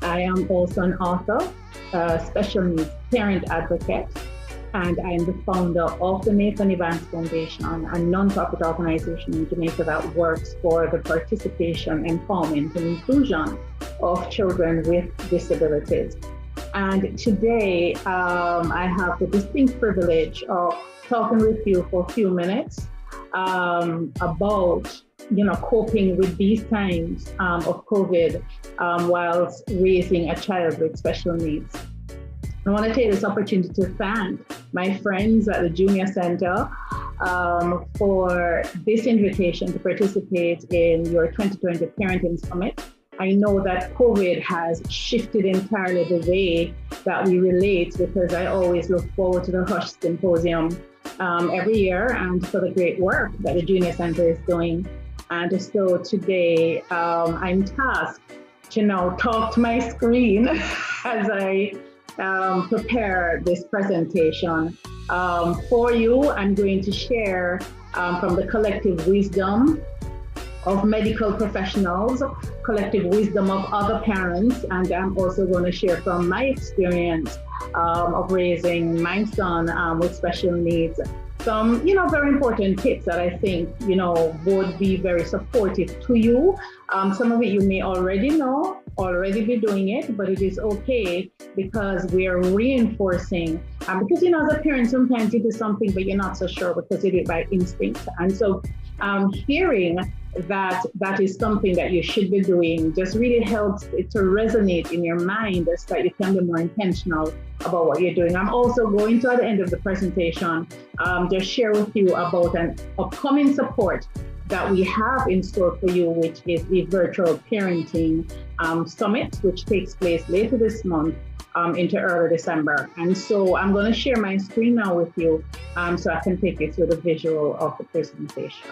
I am also an author, special needs parent advocate, and I am the founder of the Nathan Evans Foundation, a non-profit organization in Jamaica that works for the participation, empowerment, and inclusion of children with disabilities. And today, I have the distinct privilege of talking with you for a few minutes about coping with these times of COVID whilst raising a child with special needs. I want to take this opportunity to thank my friends at the Junior Center for this invitation to participate in your 2020 Parenting Summit. I know that COVID has shifted entirely the way that we relate, because I always look forward to the Hush Symposium every year and for the great work that the Junior Center is doing. And so today I'm tasked to now talk to my screen as I prepare this presentation for you. I'm going to share from the collective wisdom of medical professionals, collective wisdom of other parents, and I'm also going to share from my experience of raising my son with special needs. Some, very important tips that I think, would be very supportive to you. Some of it you may already know, already be doing it, but it is okay because we are reinforcing. Because, as a parent, sometimes you do something, but you're not so sure because you do it by instinct. And so Hearing that is something that you should be doing just really helps it to resonate in your mind so that you can be more intentional about what you're doing. I'm also going to, at the end of the presentation, just share with you about an upcoming support that we have in store for you, which is the virtual parenting summit, which takes place later this month into early December. And so I'm going to share my screen now with you so I can take you through the visual of the presentation.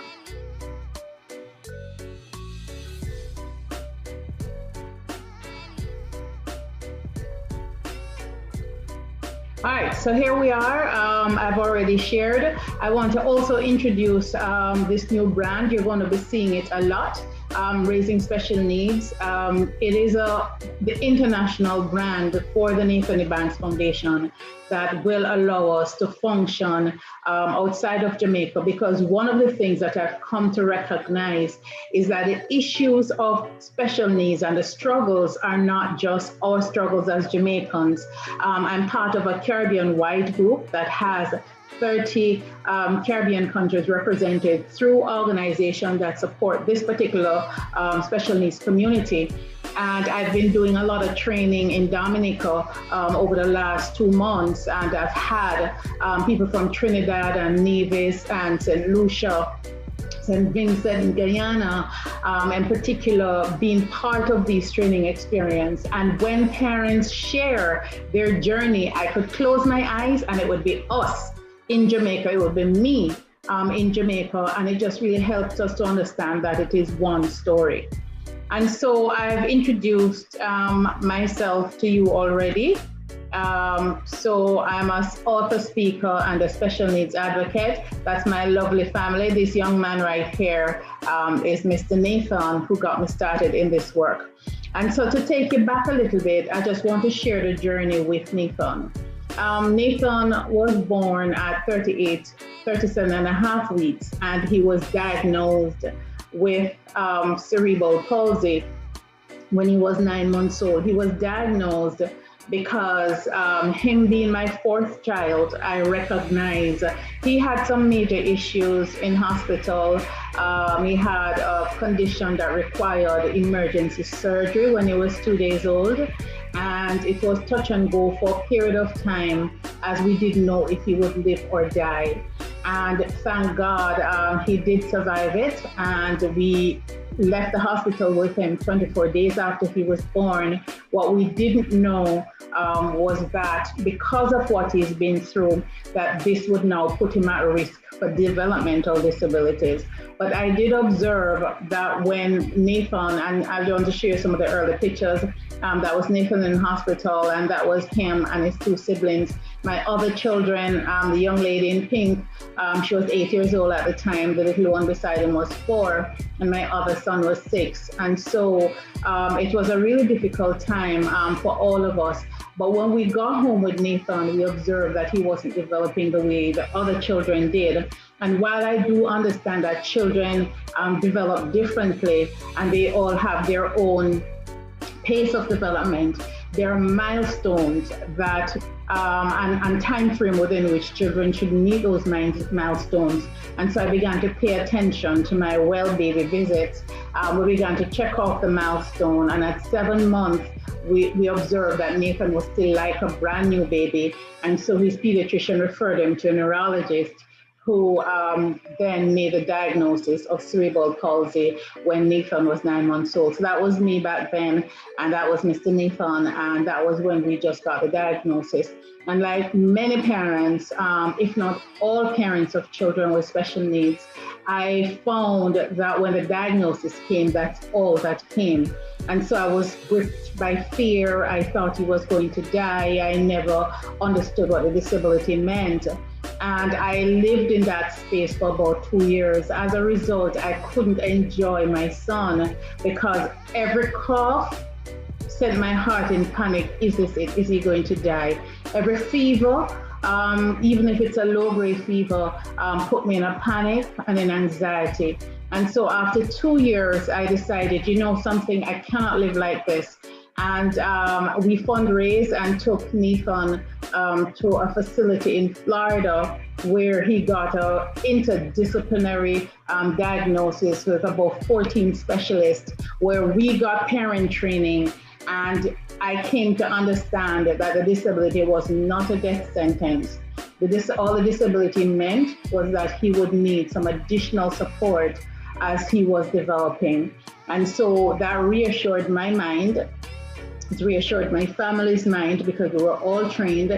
All right, so here we are. I've already shared. I want to also introduce this new brand. You're going to be seeing it a lot, Raising Special Needs. It is the international brand for the Nathan Banks Foundation that will allow us to function outside of Jamaica, because one of the things that I've come to recognize is that the issues of special needs and the struggles are not just our struggles as Jamaicans. I'm part of a Caribbean-wide group that has 30 Caribbean countries represented through organizations that support this particular special needs community. And I've been doing a lot of training in Dominica over the last 2 months, and I've had people from Trinidad and Nevis and St. Lucia, St. Vincent in Guyana, in particular, being part of these training experience. And when parents share their journey, I could close my eyes and it would be us in Jamaica, it would be me in Jamaica, and it just really helps us to understand that it is one story. And so I've introduced myself to you already. So I'm an author, speaker, and a special needs advocate. That's my lovely family. This young man right here is Mr. Nathan, who got me started in this work. And so to take you back a little bit, I just want to share the journey with Nathan. Nathan was born at 37 and a half weeks, and he was diagnosed with cerebral palsy when he was 9 months old. He was diagnosed because him being my fourth child, I recognize he had some major issues in hospital. He had a condition that required emergency surgery when he was 2 days old. And it was touch and go for a period of time as we didn't know if he would live or die. And thank God he did survive it, and we left the hospital with him 24 days after he was born. What we didn't know was that because of what he's been through, that this would now put him at risk for developmental disabilities. But I did observe that when Nathan, and I want to share some of the early pictures, that was Nathan in hospital, and that was him and his two siblings. My other children, the young lady in pink, she was 8 years old at the time. The little one beside him was 4, and my other son was 6. And so it was a really difficult time for all of us. But when we got home with Nathan, we observed that he wasn't developing the way the other children did. And while I do understand that children develop differently and they all have their own pace of development, there are milestones that and time frame within which children should meet those milestones. And so I began to pay attention to my well baby visits. We began to check off the milestone, and at 7 months, we observed that Nathan was still like a brand new baby. And so his pediatrician referred him to a neurologist, who then made a diagnosis of cerebral palsy when Nathan was 9 months old. So that was me back then, and that was Mr. Nathan, and that was when we just got the diagnosis. And like many parents, if not all parents of children with special needs, I found that when the diagnosis came, that's all that came. And so I was gripped by fear. I thought he was going to die. I never understood what the disability meant. And I lived in that space for about 2 years. As a result, I couldn't enjoy my son because every cough sent my heart in panic. Is this it? Is he going to die? Every fever, even if it's a low-grade fever, put me in a panic and in anxiety. And so after 2 years, I decided, you know something, I cannot live like this. And we fundraised and took Nathan to a facility in Florida where he got a interdisciplinary diagnosis with about 14 specialists, where we got parent training, and I came to understand that the disability was not a death sentence. All the disability meant was that he would need some additional support as he was developing. And so that reassured my mind. It reassured my family's mind, because we were all trained.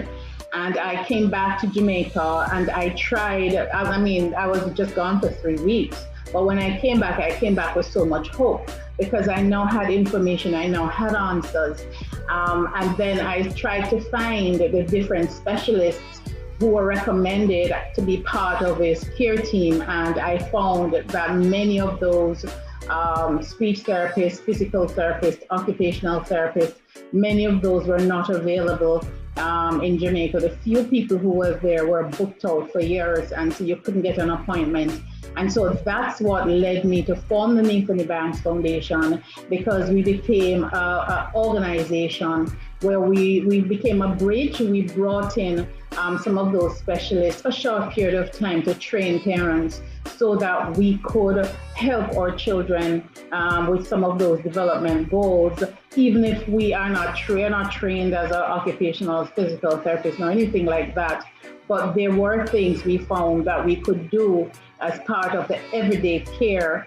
And I came back to Jamaica and I tried. I was just gone for 3 weeks. But when I came back with so much hope, because I now had information, I now had answers. And then I tried to find the different specialists who were recommended to be part of his care team. And I found that many of those speech therapists, physical therapists, occupational therapists, many of those were not available in Jamaica. The few people who were there were booked out for years, and so you couldn't get an appointment. And so that's what led me to form the Nathan Banks Foundation, because we became an organization where we became a bridge. We brought in some of those specialists for a short period of time to train parents so that we could help our children with some of those development goals, even if we are not trained as an occupational physical therapist or anything like that. But there were things we found that we could do as part of the everyday care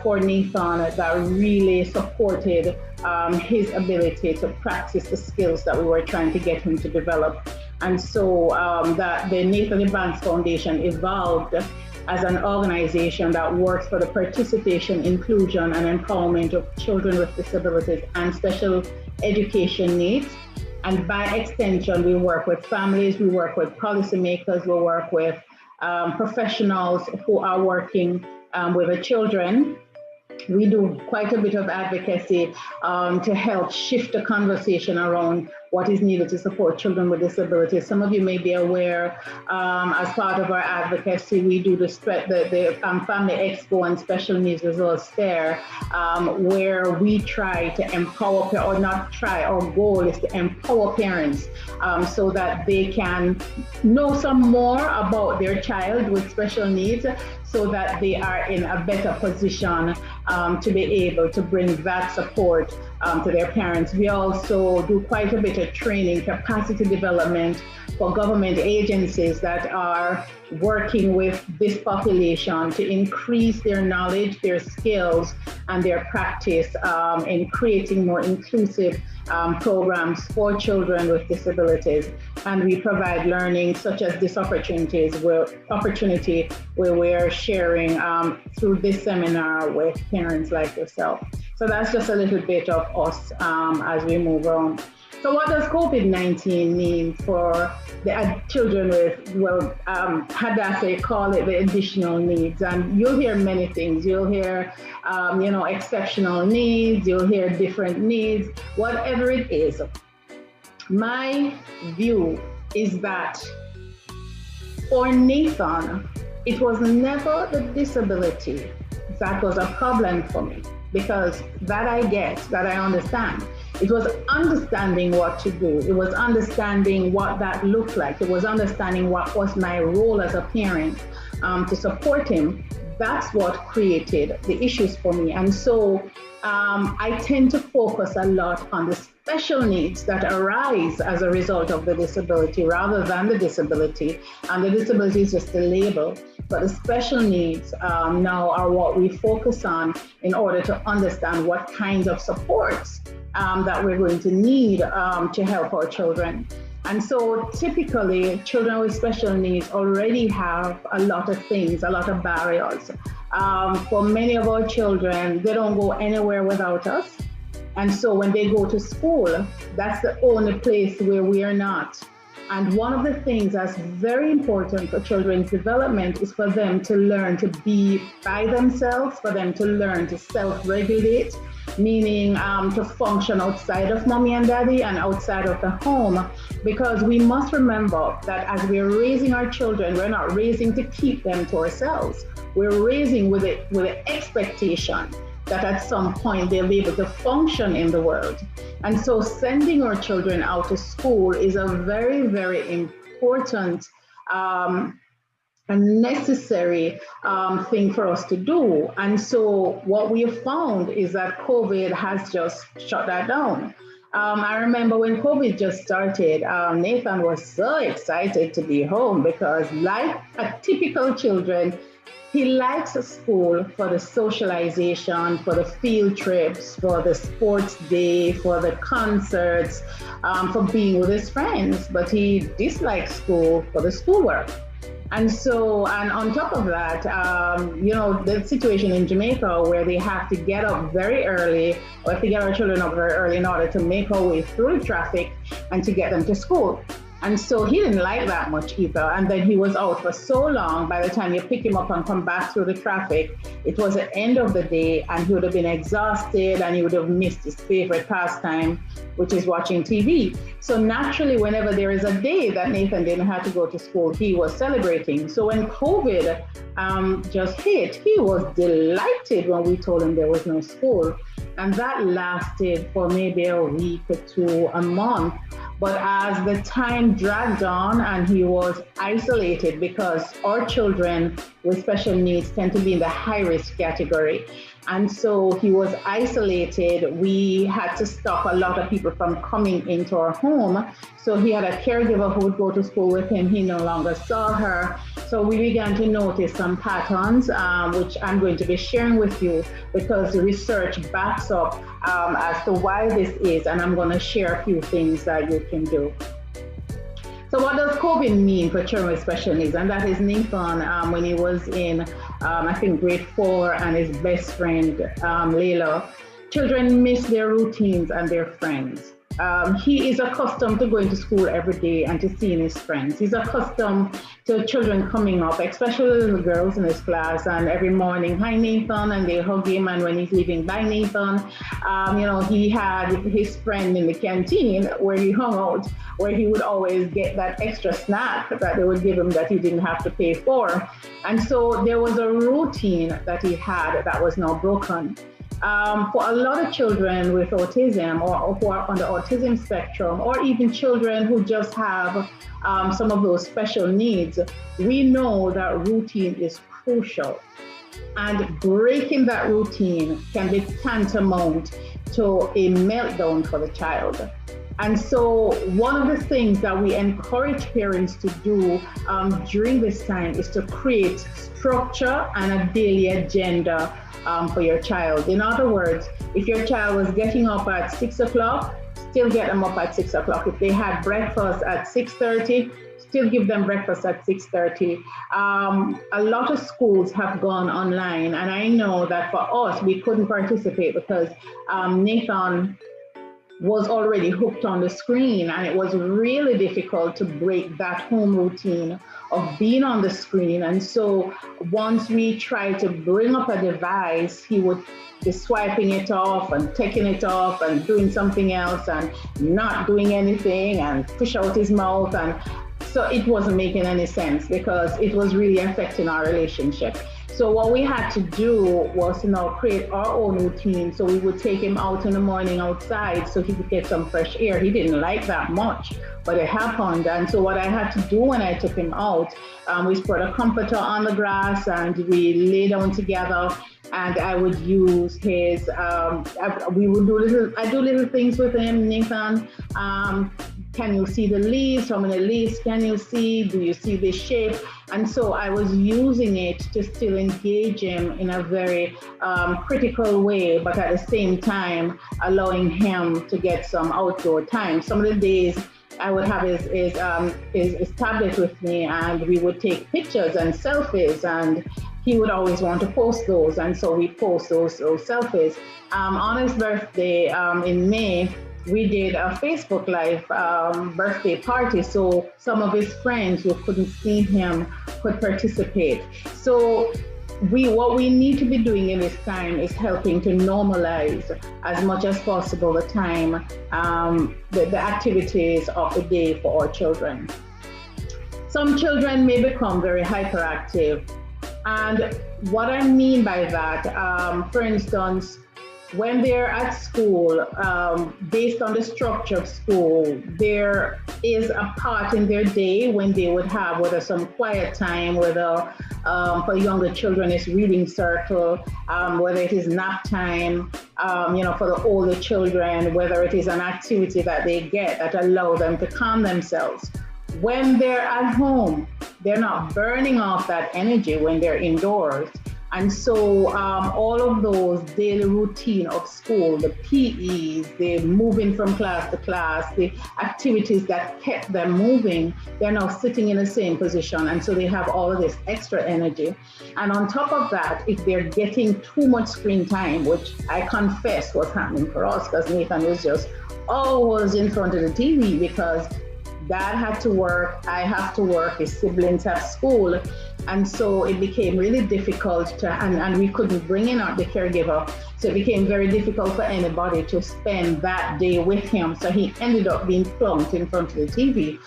for Nathan that really supported his ability to practice the skills that we were trying to get him to develop. And so that the Nathan Banks Foundation evolved as an organization that works for the participation, inclusion, and empowerment of children with disabilities and special education needs. And by extension, we work with families, we work with policymakers, we work with professionals who are working with the children. We do quite a bit of advocacy to help shift the conversation around what is needed to support children with disabilities. Some of you may be aware, as part of our advocacy, we do the Family Expo and Special Needs Resource Fair, where we try to empower, or not try, our goal is to empower parents so that they can know some more about their child with special needs, so that they are in a better position to be able to bring that support to their parents. We also do quite a bit of training, capacity development for government agencies that are working with this population to increase their knowledge, their skills, and their practice in creating more inclusive programs for children with disabilities. And we provide learning such as this opportunity where we're sharing through this seminar with parents like yourself. So that's just a little bit of us as we move on. So what does COVID-19 mean for the children with, Hadassah call it the additional needs? And you'll hear many things. You'll hear, exceptional needs. You'll hear different needs, whatever it is. My view is that for Nathan, it was never the disability that was a problem for me, because that I get, that I understand. It was understanding what to do. It was understanding what that looked like. It was understanding what was my role as a parent to support him. That's what created the issues for me. And so I tend to focus a lot on the special needs that arise as a result of the disability rather than the disability. And the disability is just a label, but the special needs now are what we focus on in order to understand what kinds of supports that we're going to need to help our children. And so typically children with special needs already have a lot of things, a lot of barriers. For many of our children, they don't go anywhere without us. And so when they go to school, that's the only place where we are not. And one of the things that's very important for children's development is for them to learn to be by themselves, for them to learn to self-regulate, meaning to function outside of mommy and daddy and outside of the home. Because we must remember that as we're raising our children, we're not raising to keep them to ourselves. We're raising with the expectation that at some point they'll be able to function in the world. And so sending our children out to school is a very, very important a necessary thing for us to do. And so what we have found is that COVID has just shut that down. I remember when COVID just started, Nathan was so excited to be home because, like a typical children, he likes school for the socialization, for the field trips, for the sports day, for the concerts, for being with his friends, but he dislikes school for the schoolwork. And so, and on top of that, the situation in Jamaica where they have to get up very early, or have to get our children up very early in order to make our way through the traffic and to get them to school. And so he didn't like that much either. And then he was out for so long, by the time you pick him up and come back through the traffic, it was the end of the day and he would have been exhausted and he would have missed his favorite pastime, which is watching TV. So naturally, whenever there is a day that Nathan didn't have to go to school, he was celebrating. So when COVID just hit, he was delighted when we told him there was no school. And that lasted for maybe a week or two, a month. But as the time dragged on and he was isolated, because our children with special needs tend to be in the high risk category. And so he was isolated. We had to stop a lot of people from coming into our home. So he had a caregiver who would go to school with him. He no longer saw her. So we began to notice some patterns, which I'm going to be sharing with you because the research backs up as to why this is. And I'm going to share a few things that you can do. So what does COVID mean for children with special needs? And that is Nathan, when he was in, I think, grade 4, and his best friend, Layla. Children miss their routines and their friends. He is accustomed to going to school every day and to seeing his friends. He's accustomed to children coming up, especially little girls in his class, and every morning, hi Nathan, and they hug him, and when he's leaving, bye Nathan. He had his friend in the canteen where he hung out, where he would always get that extra snack that they would give him that he didn't have to pay for. And so there was a routine that he had that was now broken. For a lot of children with autism or who are on the autism spectrum, or even children who just have some of those special needs, we know that routine is crucial. And breaking that routine can be tantamount to a meltdown for the child. And so one of the things that we encourage parents to do during this time is to create structure and a daily agenda for your child. In other words, if your child was getting up at 6 o'clock, still get them up at 6 o'clock. If they had breakfast at 6:30, still give them breakfast at 6:30. A lot of schools have gone online, and I know that for us, we couldn't participate because Nathan was already hooked on the screen, and it was really difficult to break that home routine of being on the screen. And so once we tried to bring up a device, he would be swiping it off and taking it off and doing something else and not doing anything and push out his mouth. And so it wasn't making any sense because it was really affecting our relationship. So what we had to do was to now create our own routine. So we would take him out in the morning outside so he could get some fresh air. He didn't like that much, but it happened. And so what I had to do when I took him out, we spread a comforter on the grass and we lay down together. And I would use his, I do little things with him, Nathan. Can you see the leaves? How many leaves can you see? Do you see this shape? And so I was using it to still engage him in a very critical way, but at the same time, allowing him to get some outdoor time. Some of the days I would have his tablet with me and we would take pictures and selfies, and he would always want to post those. And so we post those selfies. On his birthday in May, we did a Facebook Live birthday party, so some of his friends who couldn't see him could participate. So what we need to be doing in this time is helping to normalize as much as possible the time, the activities of the day for our children. Some children may become very hyperactive. And what I mean by that, for instance, when they're at school, based on the structure of school, there is a part in their day when they would have whether some quiet time, whether for younger children it's reading circle, whether it is nap time, for the older children, whether it is an activity that they get that allow them to calm themselves. When they're at home, they're not burning off that energy when they're indoors. And so all of those daily routine of school, the PEs, the moving from class to class, the activities that kept them moving, they're now sitting in the same position. And so they have all of this extra energy. And on top of that, if they're getting too much screen time, which I confess was happening for us, because Nathan was just always in front of the TV because Dad had to work, I have to work, his siblings have school. And so it became really difficult and we couldn't bring in the caregiver. So it became very difficult for anybody to spend that day with him. So he ended up being plunked in front of the TV,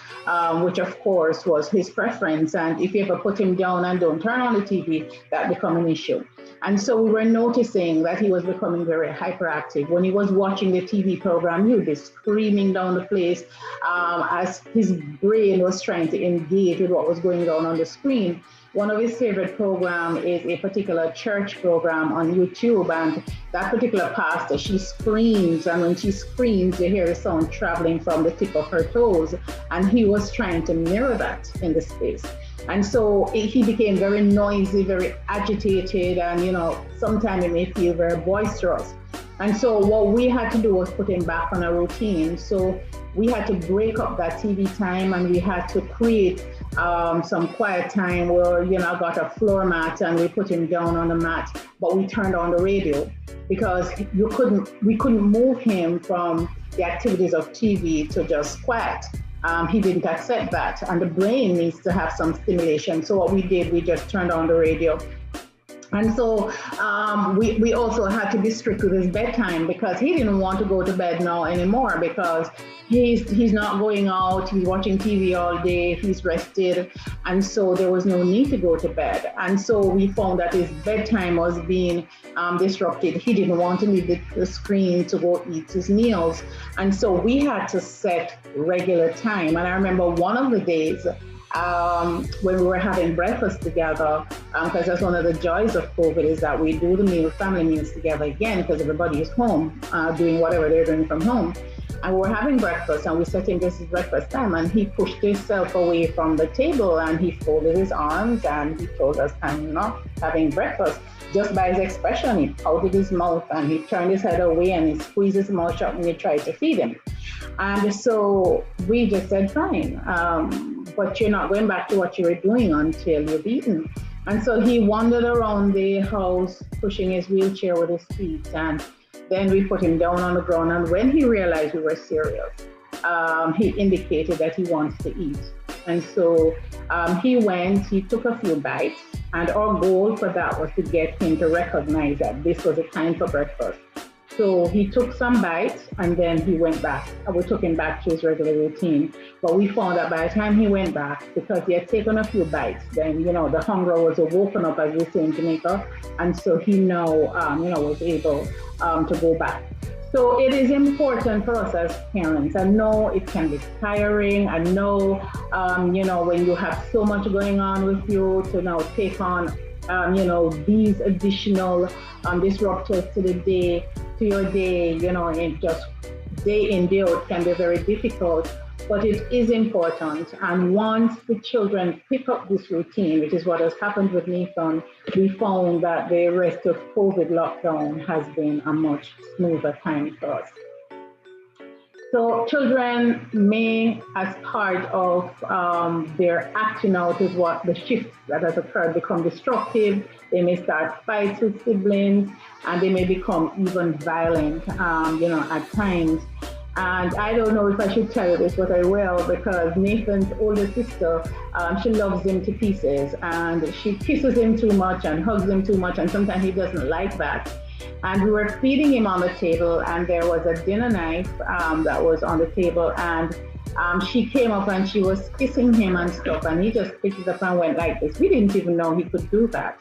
which of course was his preference. And if you ever put him down and don't turn on the TV, that become an issue. And so we were noticing that he was becoming very hyperactive. When he was watching the TV program, he would be screaming down the place as his brain was trying to engage with what was going on the screen. One of his favorite programs is a particular church program on YouTube, and that particular pastor, she screams, and when she screams, you hear the sound traveling from the tip of her toes, and he was trying to mirror that in the space. And so he became very noisy, very agitated, and sometimes it may feel very boisterous. And so what we had to do was put him back on a routine. So we had to break up that TV time, and we had to create some quiet time where, I got a floor mat and we put him down on the mat, but we turned on the radio because we couldn't move him from the activities of TV to just quiet. He didn't accept that, and the brain needs to have some stimulation. So what we did, we just turned on the radio. And so we also had to be strict with his bedtime because he didn't want to go to bed now anymore because he's not going out, he's watching TV all day, he's rested, and so there was no need to go to bed. And so we found that his bedtime was being disrupted. He didn't want to leave the screen to go eat his meals. And so we had to set regular time. And I remember one of the days when we were having breakfast together, because that's one of the joys of COVID is that we do the family meals together again because everybody is home doing whatever they're doing from home. And we were having breakfast and we set him this is breakfast time, and he pushed himself away from the table and he folded his arms and he told us I'm not having breakfast. Just by his expression, he pouted his mouth and he turned his head away and he squeezed his mouth shut and we tried to feed him. And so we just said, fine, but you're not going back to what you were doing until you've eaten. And so he wandered around the house, pushing his wheelchair with his feet. And then we put him down on the ground. And when he realized we were serious, he indicated that he wants to eat. And so he took a few bites. And our goal for that was to get him to recognize that this was a time for breakfast. So he took some bites and then he went back. We took him back to his regular routine. But we found that by the time he went back, because he had taken a few bites, then, the hunger was woken up, as we say in Jamaica. And so he now, was able to go back. So it is important for us as parents. I know it can be tiring. I know, when you have so much going on with you to now take on, these additional disruptors to your day, and just day in, day out can be very difficult, but it is important. And once the children pick up this routine, which is what has happened with Nathan, we found that the rest of COVID lockdown has been a much smoother time for us. So children may, as part of their acting out with what the shift that has occurred, become destructive. They may start fights with siblings, and they may become even violent, at times. And I don't know if I should tell you this, but I will, because Nathan's older sister, she loves him to pieces, and she kisses him too much and hugs him too much, and sometimes he doesn't like that. And we were feeding him on the table, and there was a dinner knife that was on the table, and she came up and she was kissing him and stuff, and he just picked it up and went like this. We didn't even know he could do that.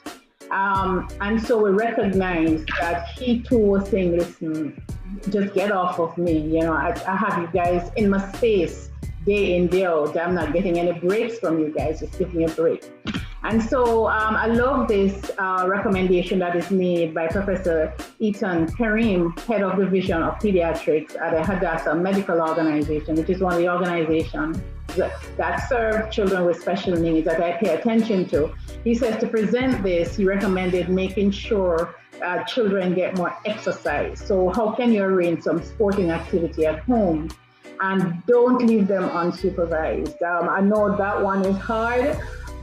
And so we recognized that he too was saying, listen, just get off of me. You know, I have you guys in my space day in, day out. I'm not getting any breaks from you guys. Just give me a break. And so I love this recommendation that is made by Professor Ethan Karim, head of division of pediatrics at the Hadassah Medical Organization, which is one of the organizations that serve children with special needs that I pay attention to. He says to present this, he recommended making sure children get more exercise. So how can you arrange some sporting activity at home? And don't leave them unsupervised. I know that one is hard,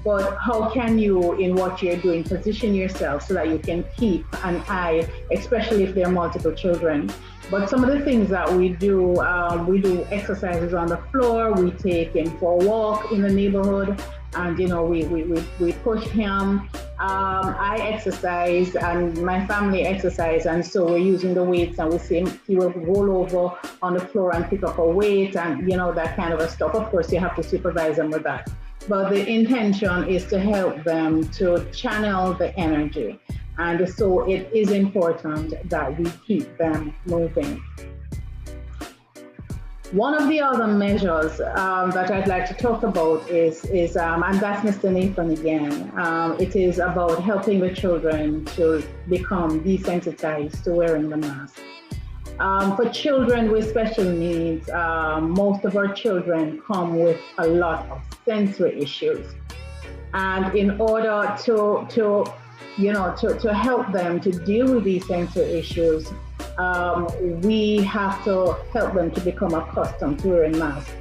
but how can you, in what you're doing, position yourself so that you can keep an eye, especially if there are multiple children. But some of the things that we do exercises on the floor, we take him for a walk in the neighborhood, and we push him. I exercise and my family exercise, and so we're using the weights, and we see he will roll over on the floor and pick up a weight, and that kind of a stuff. Of course, you have to supervise them with that. But the intention is to help them to channel the energy. And so it is important that we keep them moving. One of the other measures that I'd like to talk about is and that's Mr. Nathan again, it is about helping the children to become desensitized to wearing the mask. For children with special needs, most of our children come with a lot of sensory issues. And in order to help them to deal with these sensory issues, we have to help them to become accustomed to wearing masks.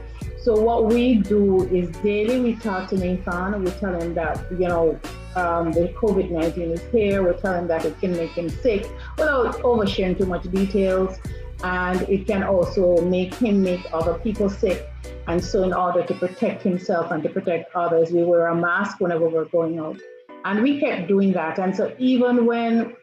So what we do is daily we talk to Nathan. We tell him that the COVID-19 is here. We tell him that it can make him sick without oversharing too much details, and it can also make him make other people sick. And so in order to protect himself and to protect others, we wear a mask whenever we're going out. And we kept doing that. And so even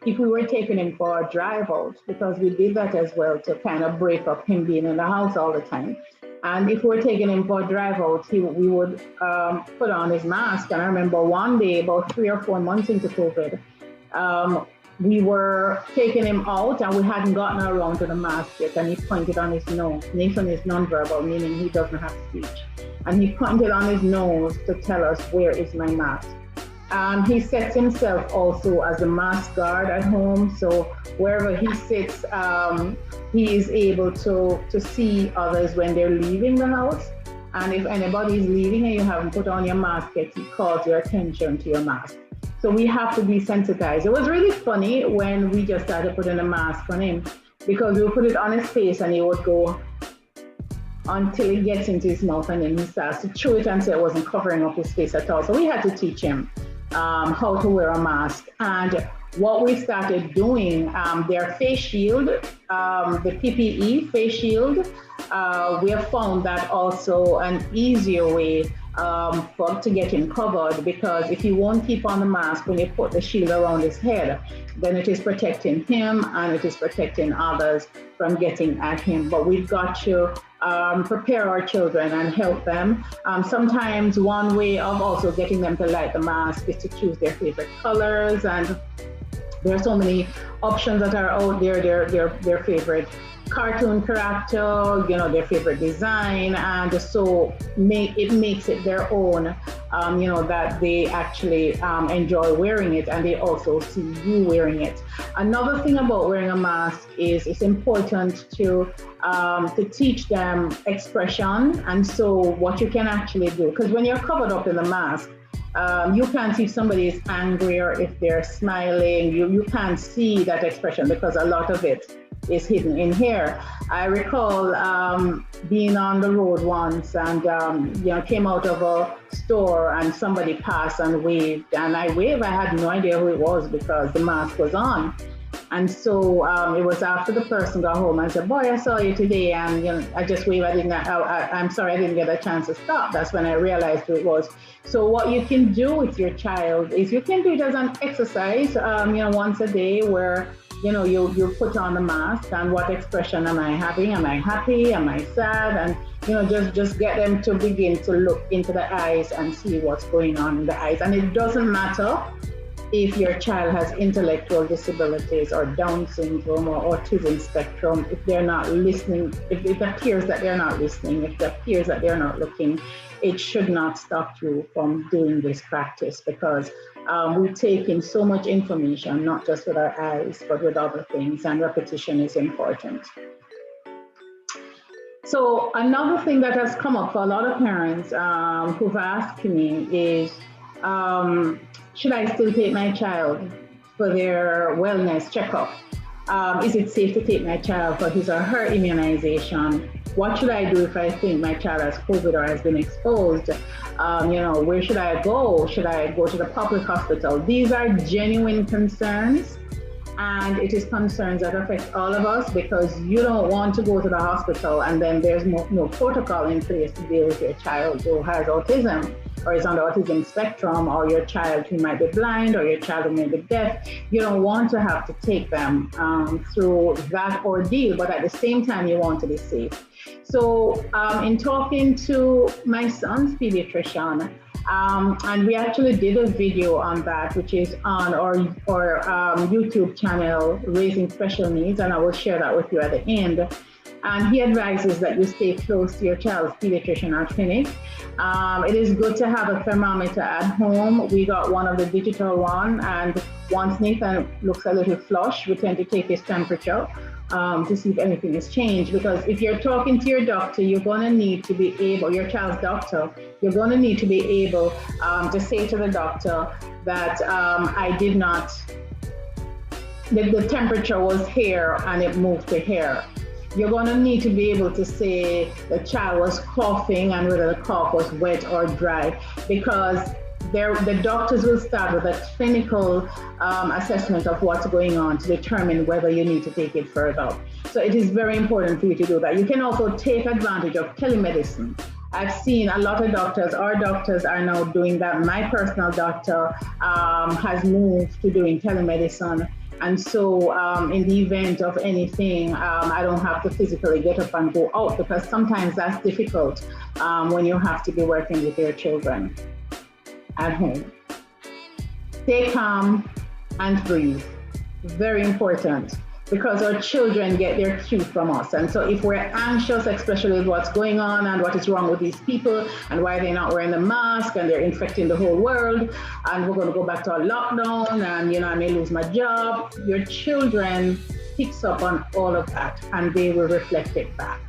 if we were taking him for a drive out, because we did that as well to kind of break up him being in the house all the time. And if we were taking him for a drive out, we would put on his mask. And I remember one day, about 3 or 4 months into COVID, we were taking him out and we hadn't gotten around to the mask yet, and he pointed on his nose. Nathan is nonverbal, meaning he doesn't have speech. And he pointed on his nose to tell us, where is my mask? He sets himself also as a mask guard at home. So wherever he sits, he is able to see others when they're leaving the house. And if anybody is leaving and you haven't put on your mask yet, he calls your attention to your mask. So we have to be sensitized. It was really funny when we just started putting a mask on him, because we would put it on his face and he would go until it gets into his mouth, and then he starts to chew it, and so it wasn't covering up his face at all. So we had to teach him how to wear a mask. And what we started doing, their face shield, the PPE face shield, we have found that also an easier way to get him covered, because if you won't keep on the mask when you put the shield around his head, then it is protecting him and it is protecting others from getting at him. But we've got to prepare our children and help them. Sometimes one way of also getting them to like the mask is to choose their favorite colors, and there are so many options that are out there, their favorite cartoon character, their favorite design, and so it makes it their own, that they actually enjoy wearing it, and they also see you wearing it. Another thing about wearing a mask is it's important to teach them expression, and so what you can actually do, because when you're covered up in the mask, you can't see if somebody is angry or if they're smiling. You can't see that expression because a lot of it is hidden in here. I recall being on the road once and came out of a store and somebody passed and waved, and I waved. I had no idea who it was because the mask was on. And so it was after the person got home and said, "Boy, I saw you today," and I just waved. I'm sorry, I didn't get a chance to stop. That's when I realized who it was. So what you can do with your child is you can do it as an exercise, once a day, where you put on the mask and what expression am I having? Am I happy? Am I sad? And just get them to begin to look into the eyes and see what's going on in the eyes. And it doesn't matter if your child has intellectual disabilities or Down syndrome or autism spectrum, if they're not listening, if it appears that they're not listening, if it appears that they're not looking, it should not stop you from doing this practice, because we take in so much information, not just with our eyes, but with other things, and repetition is important. So another thing that has come up for a lot of parents who've asked me is, should I still take my child for their wellness checkup? Is it safe to take my child for his or her immunization? What should I do if I think my child has COVID or has been exposed? Where should I go? Should I go to the public hospital? These are genuine concerns, and it is concerns that affect all of us, because you don't want to go to the hospital and then there's no protocol in place to deal with your child who has autism or is on the autism spectrum, or your child who might be blind, or your child who may be deaf. You don't want to have to take them through that ordeal, but at the same time, you want to be safe. So in talking to my son's pediatrician, and we actually did a video on that, which is on our YouTube channel, Raising Special Needs, and I will share that with you at the end. And he advises that you stay close to your child's pediatrician or clinic. It is good to have a thermometer at home. We got one of the digital one, and once Nathan looks a little flush, we tend to take his temperature to see if anything has changed. Because if you're talking to your doctor, you're going to need to be able, your child's doctor, you're going to need to be able to say to the doctor that I did not, the temperature was here and it moved to here. You're going to need to be able to say the child was coughing and whether the cough was wet or dry, because the doctors will start with a clinical assessment of what's going on to determine whether you need to take it further. So it is very important for you to do that. You can also take advantage of telemedicine. I've seen a lot of doctors, our doctors are now doing that. My personal doctor has moved to doing telemedicine. And so in the event of anything, I don't have to physically get up and go out, because sometimes that's difficult when you have to be working with your children at home. Stay calm and breathe. Very important, because our children get their cue from us. And so if we're anxious, especially with what's going on and what is wrong with these people and why they're not wearing the mask and they're infecting the whole world, and we're going to go back to a lockdown, and I may lose my job, your children picks up on all of that and they will reflect it back.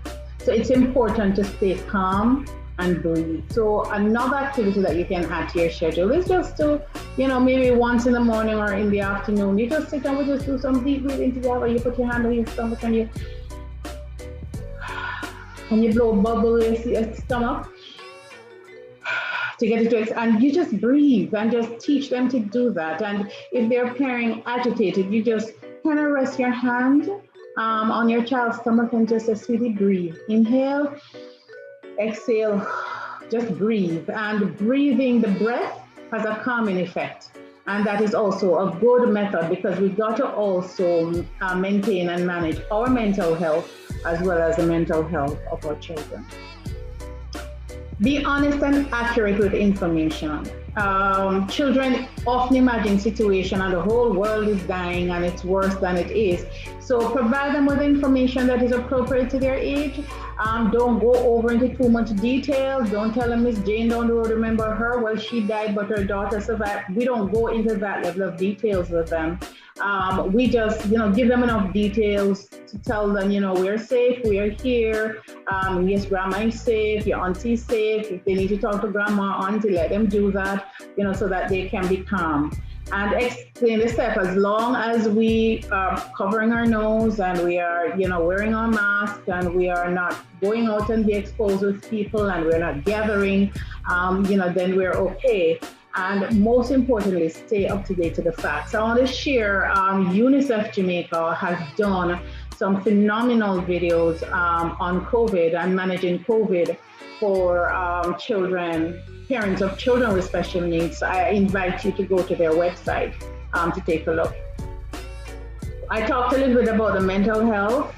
So it's important to stay calm and breathe. So another activity that you can add to your schedule is just to, maybe once in the morning or in the afternoon, you just sit down, we just do some deep breathing together. You put your hand on your stomach and you blow a bubble in your stomach to get it to expand. And you just breathe and just teach them to do that. And if they're appearing agitated, you just kind of rest your hand on your child's stomach and just sweetly breathe. Inhale, exhale, just breathe. And breathing, the breath has a calming effect. And that is also a good method, because we've got to also maintain and manage our mental health as well as the mental health of our children. Be honest and accurate with information. Children often imagine situation and the whole world is dying and it's worse than it is. So provide them with information that is appropriate to their age. Don't go over into too much detail. Don't tell them Miss Jane down the road, remember her? Well, she died, but her daughter survived. We don't go into that level of details with them. We just, give them enough details to tell them, we're safe, we're here. Yes, grandma is safe, your auntie is safe. If they need to talk to grandma, auntie, let them do that, so that they can be calm. And explain the step, as long as we are covering our nose and we are, wearing our mask and we are not going out and be exposed with people and we're not gathering, then we're okay. And most importantly, stay up to date to the facts. I want to share, UNICEF Jamaica has done some phenomenal videos on COVID and managing COVID for children, parents of children with special needs. I invite you to go to their website to take a look. I talked a little bit about the mental health.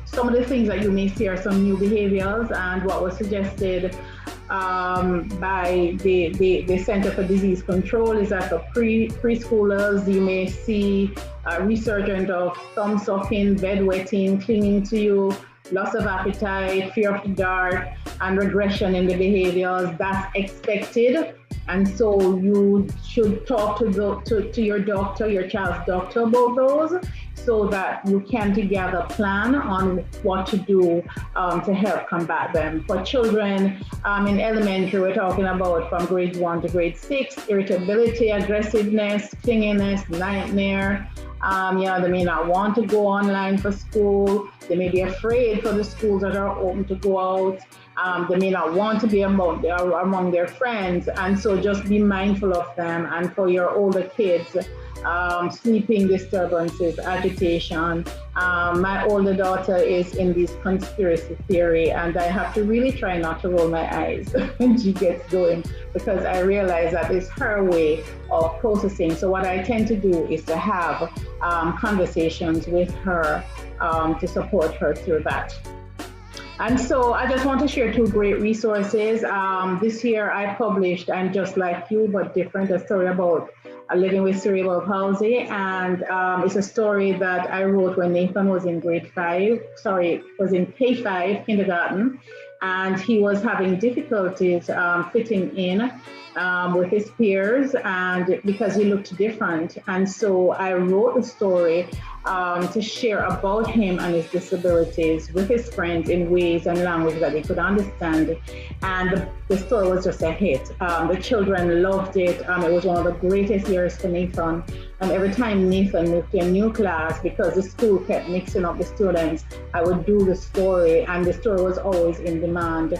Some of the things that you may see are some new behaviors, and what was suggested by the Center for Disease Control is that for preschoolers, you may see a resurgence of thumb sucking, bedwetting, clinging to you, loss of appetite, fear of the dark, and regression in the behaviors. That's expected. And so you should talk to your doctor, your child's doctor about those, so that you can together plan on what to do to help combat them. For children in elementary, we're talking about from grade 1 to grade 6, irritability, aggressiveness, clinginess, nightmare. They may not want to go online for school. They may be afraid for the schools that are open to go out. They may not want to be among their friends. And so just be mindful of them. And for your older kids, sleeping disturbances, agitation. My older daughter is in this conspiracy theory, and I have to really try not to roll my eyes when she gets going, because I realize that it's her way of processing. So what I tend to do is to have conversations with her to support her through that. And so I just want to share 2 great resources. This year I published I'm Just Like You, but Different, a story about living with cerebral palsy. And it's a story that I wrote when Nathan was in was in K5 kindergarten. And he was having difficulties fitting in with his peers, and because he looked different. And so I wrote the story to share about him and his disabilities with his friends in ways and language that they could understand. And the story was just a hit. The children loved it. It was one of the greatest years for Nathan. And every time Nathan moved to a new class, because the school kept mixing up the students, I would do the story, and the story was always in demand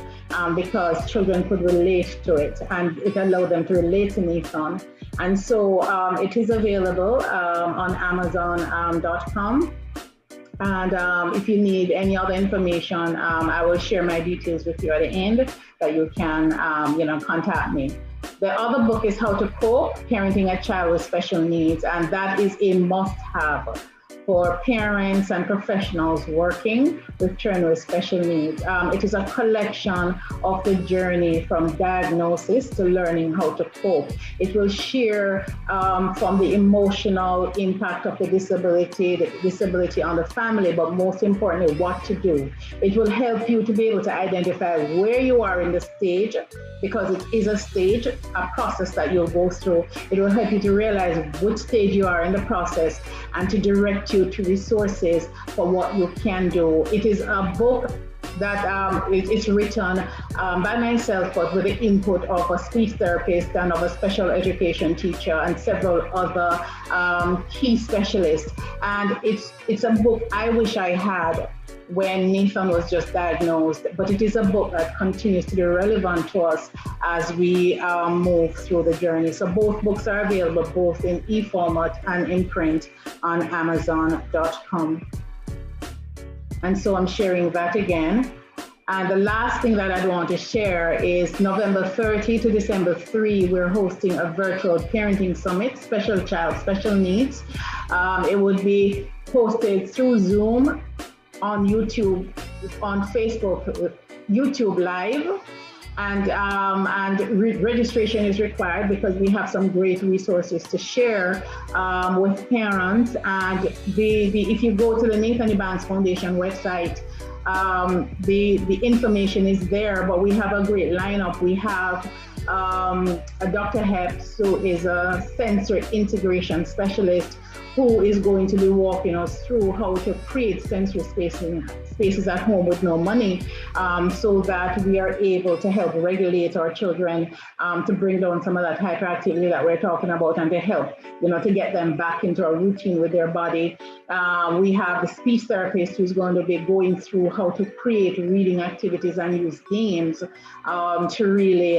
because children could relate to it, and it allowed them to relate to Nathan. And so it is available on Amazon.com. And if you need any other information, I will share my details with you at the end, that you can contact me. The other book is How to Cope, Parenting a Child with Special Needs, and that is a must-have for parents and professionals working with children with special needs. It is a collection of the journey from diagnosis to learning how to cope. It will share from the emotional impact of the disability on the family, but most importantly, what to do. It will help you to be able to identify where you are in the stage, because it is a stage, a process that you'll go through. It will help you to realize which stage you are in the process and to direct you to resources for what you can do. It is a book that it's written by myself, but with the input of a speech therapist and of a special education teacher and several other key specialists. And it's a book I wish I had when Nathan was just diagnosed, but it is a book that continues to be relevant to us as we move through the journey. So both books are available both in e-format and in print on Amazon.com. And so I'm sharing that again. And the last thing that I want to share is November 30 to December 3, we're hosting a virtual parenting summit, Special Child, Special Needs. It would be hosted through Zoom, on YouTube, on Facebook, YouTube Live, and registration is required because we have some great resources to share with parents. And if you go to the Nathan Ebanks Foundation website, the information is there, but we have a great lineup. We have a Dr. Heps, who is a sensory integration specialist, who is going to be walking us through how to create sensory spaces at home with no money, so that we are able to help regulate our children, to bring down some of that hyperactivity that we're talking about, and to help, to get them back into a routine with their body. We have the speech therapist who's going to be going through how to create reading activities and use games to really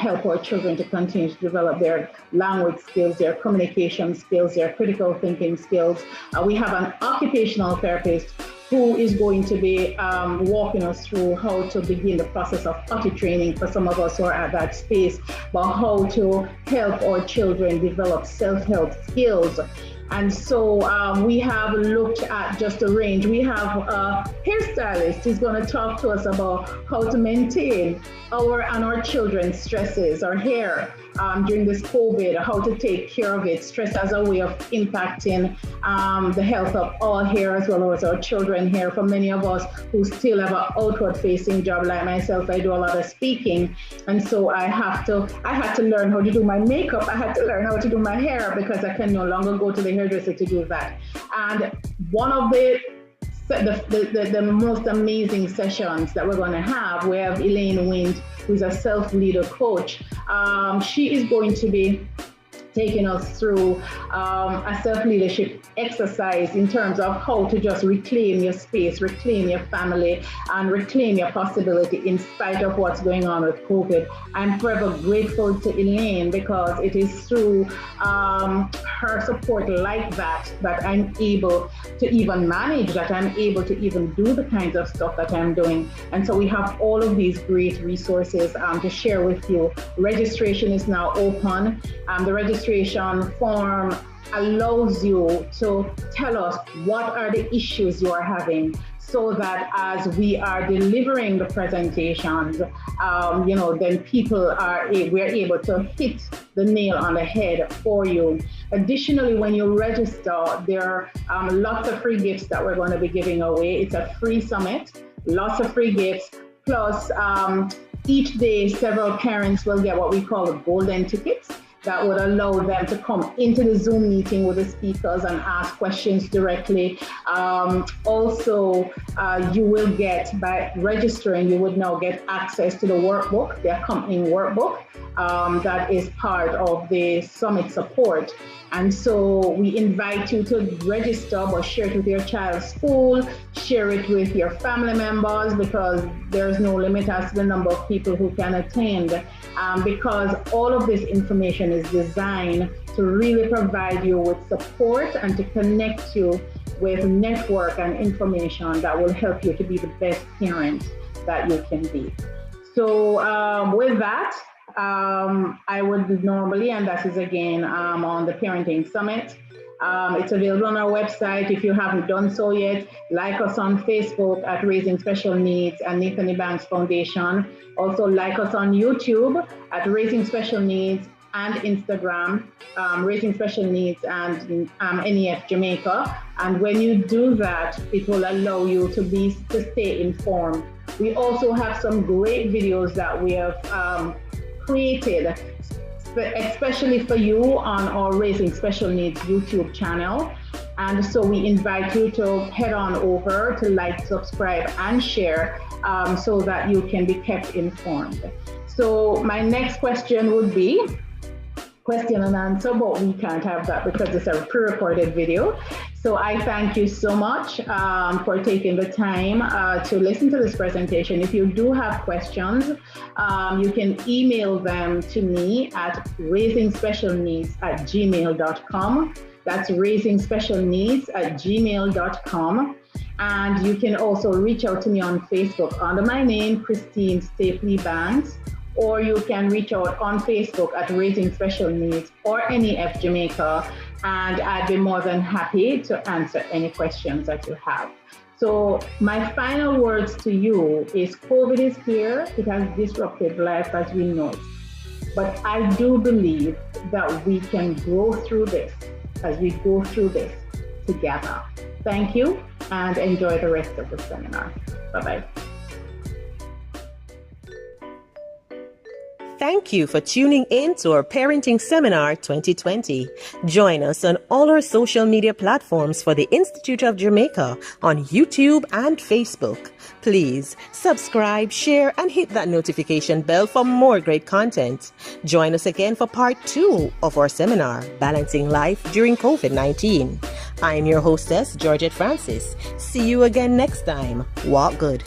help our children to continue to develop their language skills, their communication skills, their critical thinking skills. We have an occupational therapist who is going to be walking us through how to begin the process of potty training for some of us who are at that space, but how to help our children develop self-help skills. And so we have looked at just a range. We have a hairstylist who's going to talk to us about how to maintain our children's stresses, our hair during this COVID, how to take care of it. Stress as a way of impacting the health of all hair as well as our children hair. For many of us who still have an outward-facing job like myself, I do a lot of speaking, and so I had to learn how to do my makeup. I had to learn how to do my hair because I can no longer go to the hairdresser to do that. And one of the most amazing sessions that we're going to have, we have Elaine Wind, who's a self-leader coach. She is going to be taking us through a self-leadership exercise in terms of how to just reclaim your space, reclaim your family, and reclaim your possibility in spite of what's going on with COVID. I'm forever grateful to Elaine because it is through her support like that I'm able to even manage, that I'm able to even do the kinds of stuff that I'm doing. And so we have all of these great resources to share with you. Registration is now open. The registration form allows you to tell us what are the issues you are having, so that as we are delivering the presentations, then we're able to hit the nail on the head for you. Additionally, when you register, there are lots of free gifts that we're going to be giving away. It's a free summit, lots of free gifts, plus each day several parents will get what we call the golden tickets that would allow them to come into the Zoom meeting with the speakers and ask questions directly. Also, you will get, by registering, you would now get access to the workbook, the accompanying workbook that is part of the summit support. And so we invite you to register, but share it with your child's school, share it with your family members, because there's no limit as to the number of people who can attend, because all of this information is designed to really provide you with support and to connect you with network and information that will help you to be the best parent that you can be. So with that, I would normally, and that is again on the Parenting Summit. It's available on our website. If you haven't done so yet, like us on Facebook at Raising Special Needs and Nathan E. Banks Foundation. Also like us on YouTube at Raising Special Needs, and Instagram, Raising Special Needs and NEF Jamaica. And when you do that, it will allow you to stay informed. We also have some great videos that we have created, especially for you on our Raising Special Needs YouTube channel. And so we invite you to head on over to like, subscribe, and share so that you can be kept informed. So my next question would be question and answer, but we can't have that because it's a pre-recorded video. So I thank you so much for taking the time to listen to this presentation. If you do have questions, you can email them to me at raisingspecialneeds@gmail.com. That's raisingspecialneeds@gmail.com. And you can also reach out to me on Facebook under my name, Christine Stapley Banks, or you can reach out on Facebook at Raising Special Needs or NEF Jamaica, and I'd be more than happy to answer any questions that you have. So my final words to you is COVID is here. It has disrupted life as we know it. But I do believe that we can grow through this as we go through this together. Thank you, and enjoy the rest of the seminar. Bye-bye. Thank you for tuning in to our Parenting Seminar 2020. Join us on all our social media platforms for the Institute of Jamaica on YouTube and Facebook. Please subscribe, share, and hit that notification bell for more great content. Join us again for part 2 of our seminar, Balancing Life During COVID-19. I'm your hostess, Georgette Francis. See you again next time. Walk good.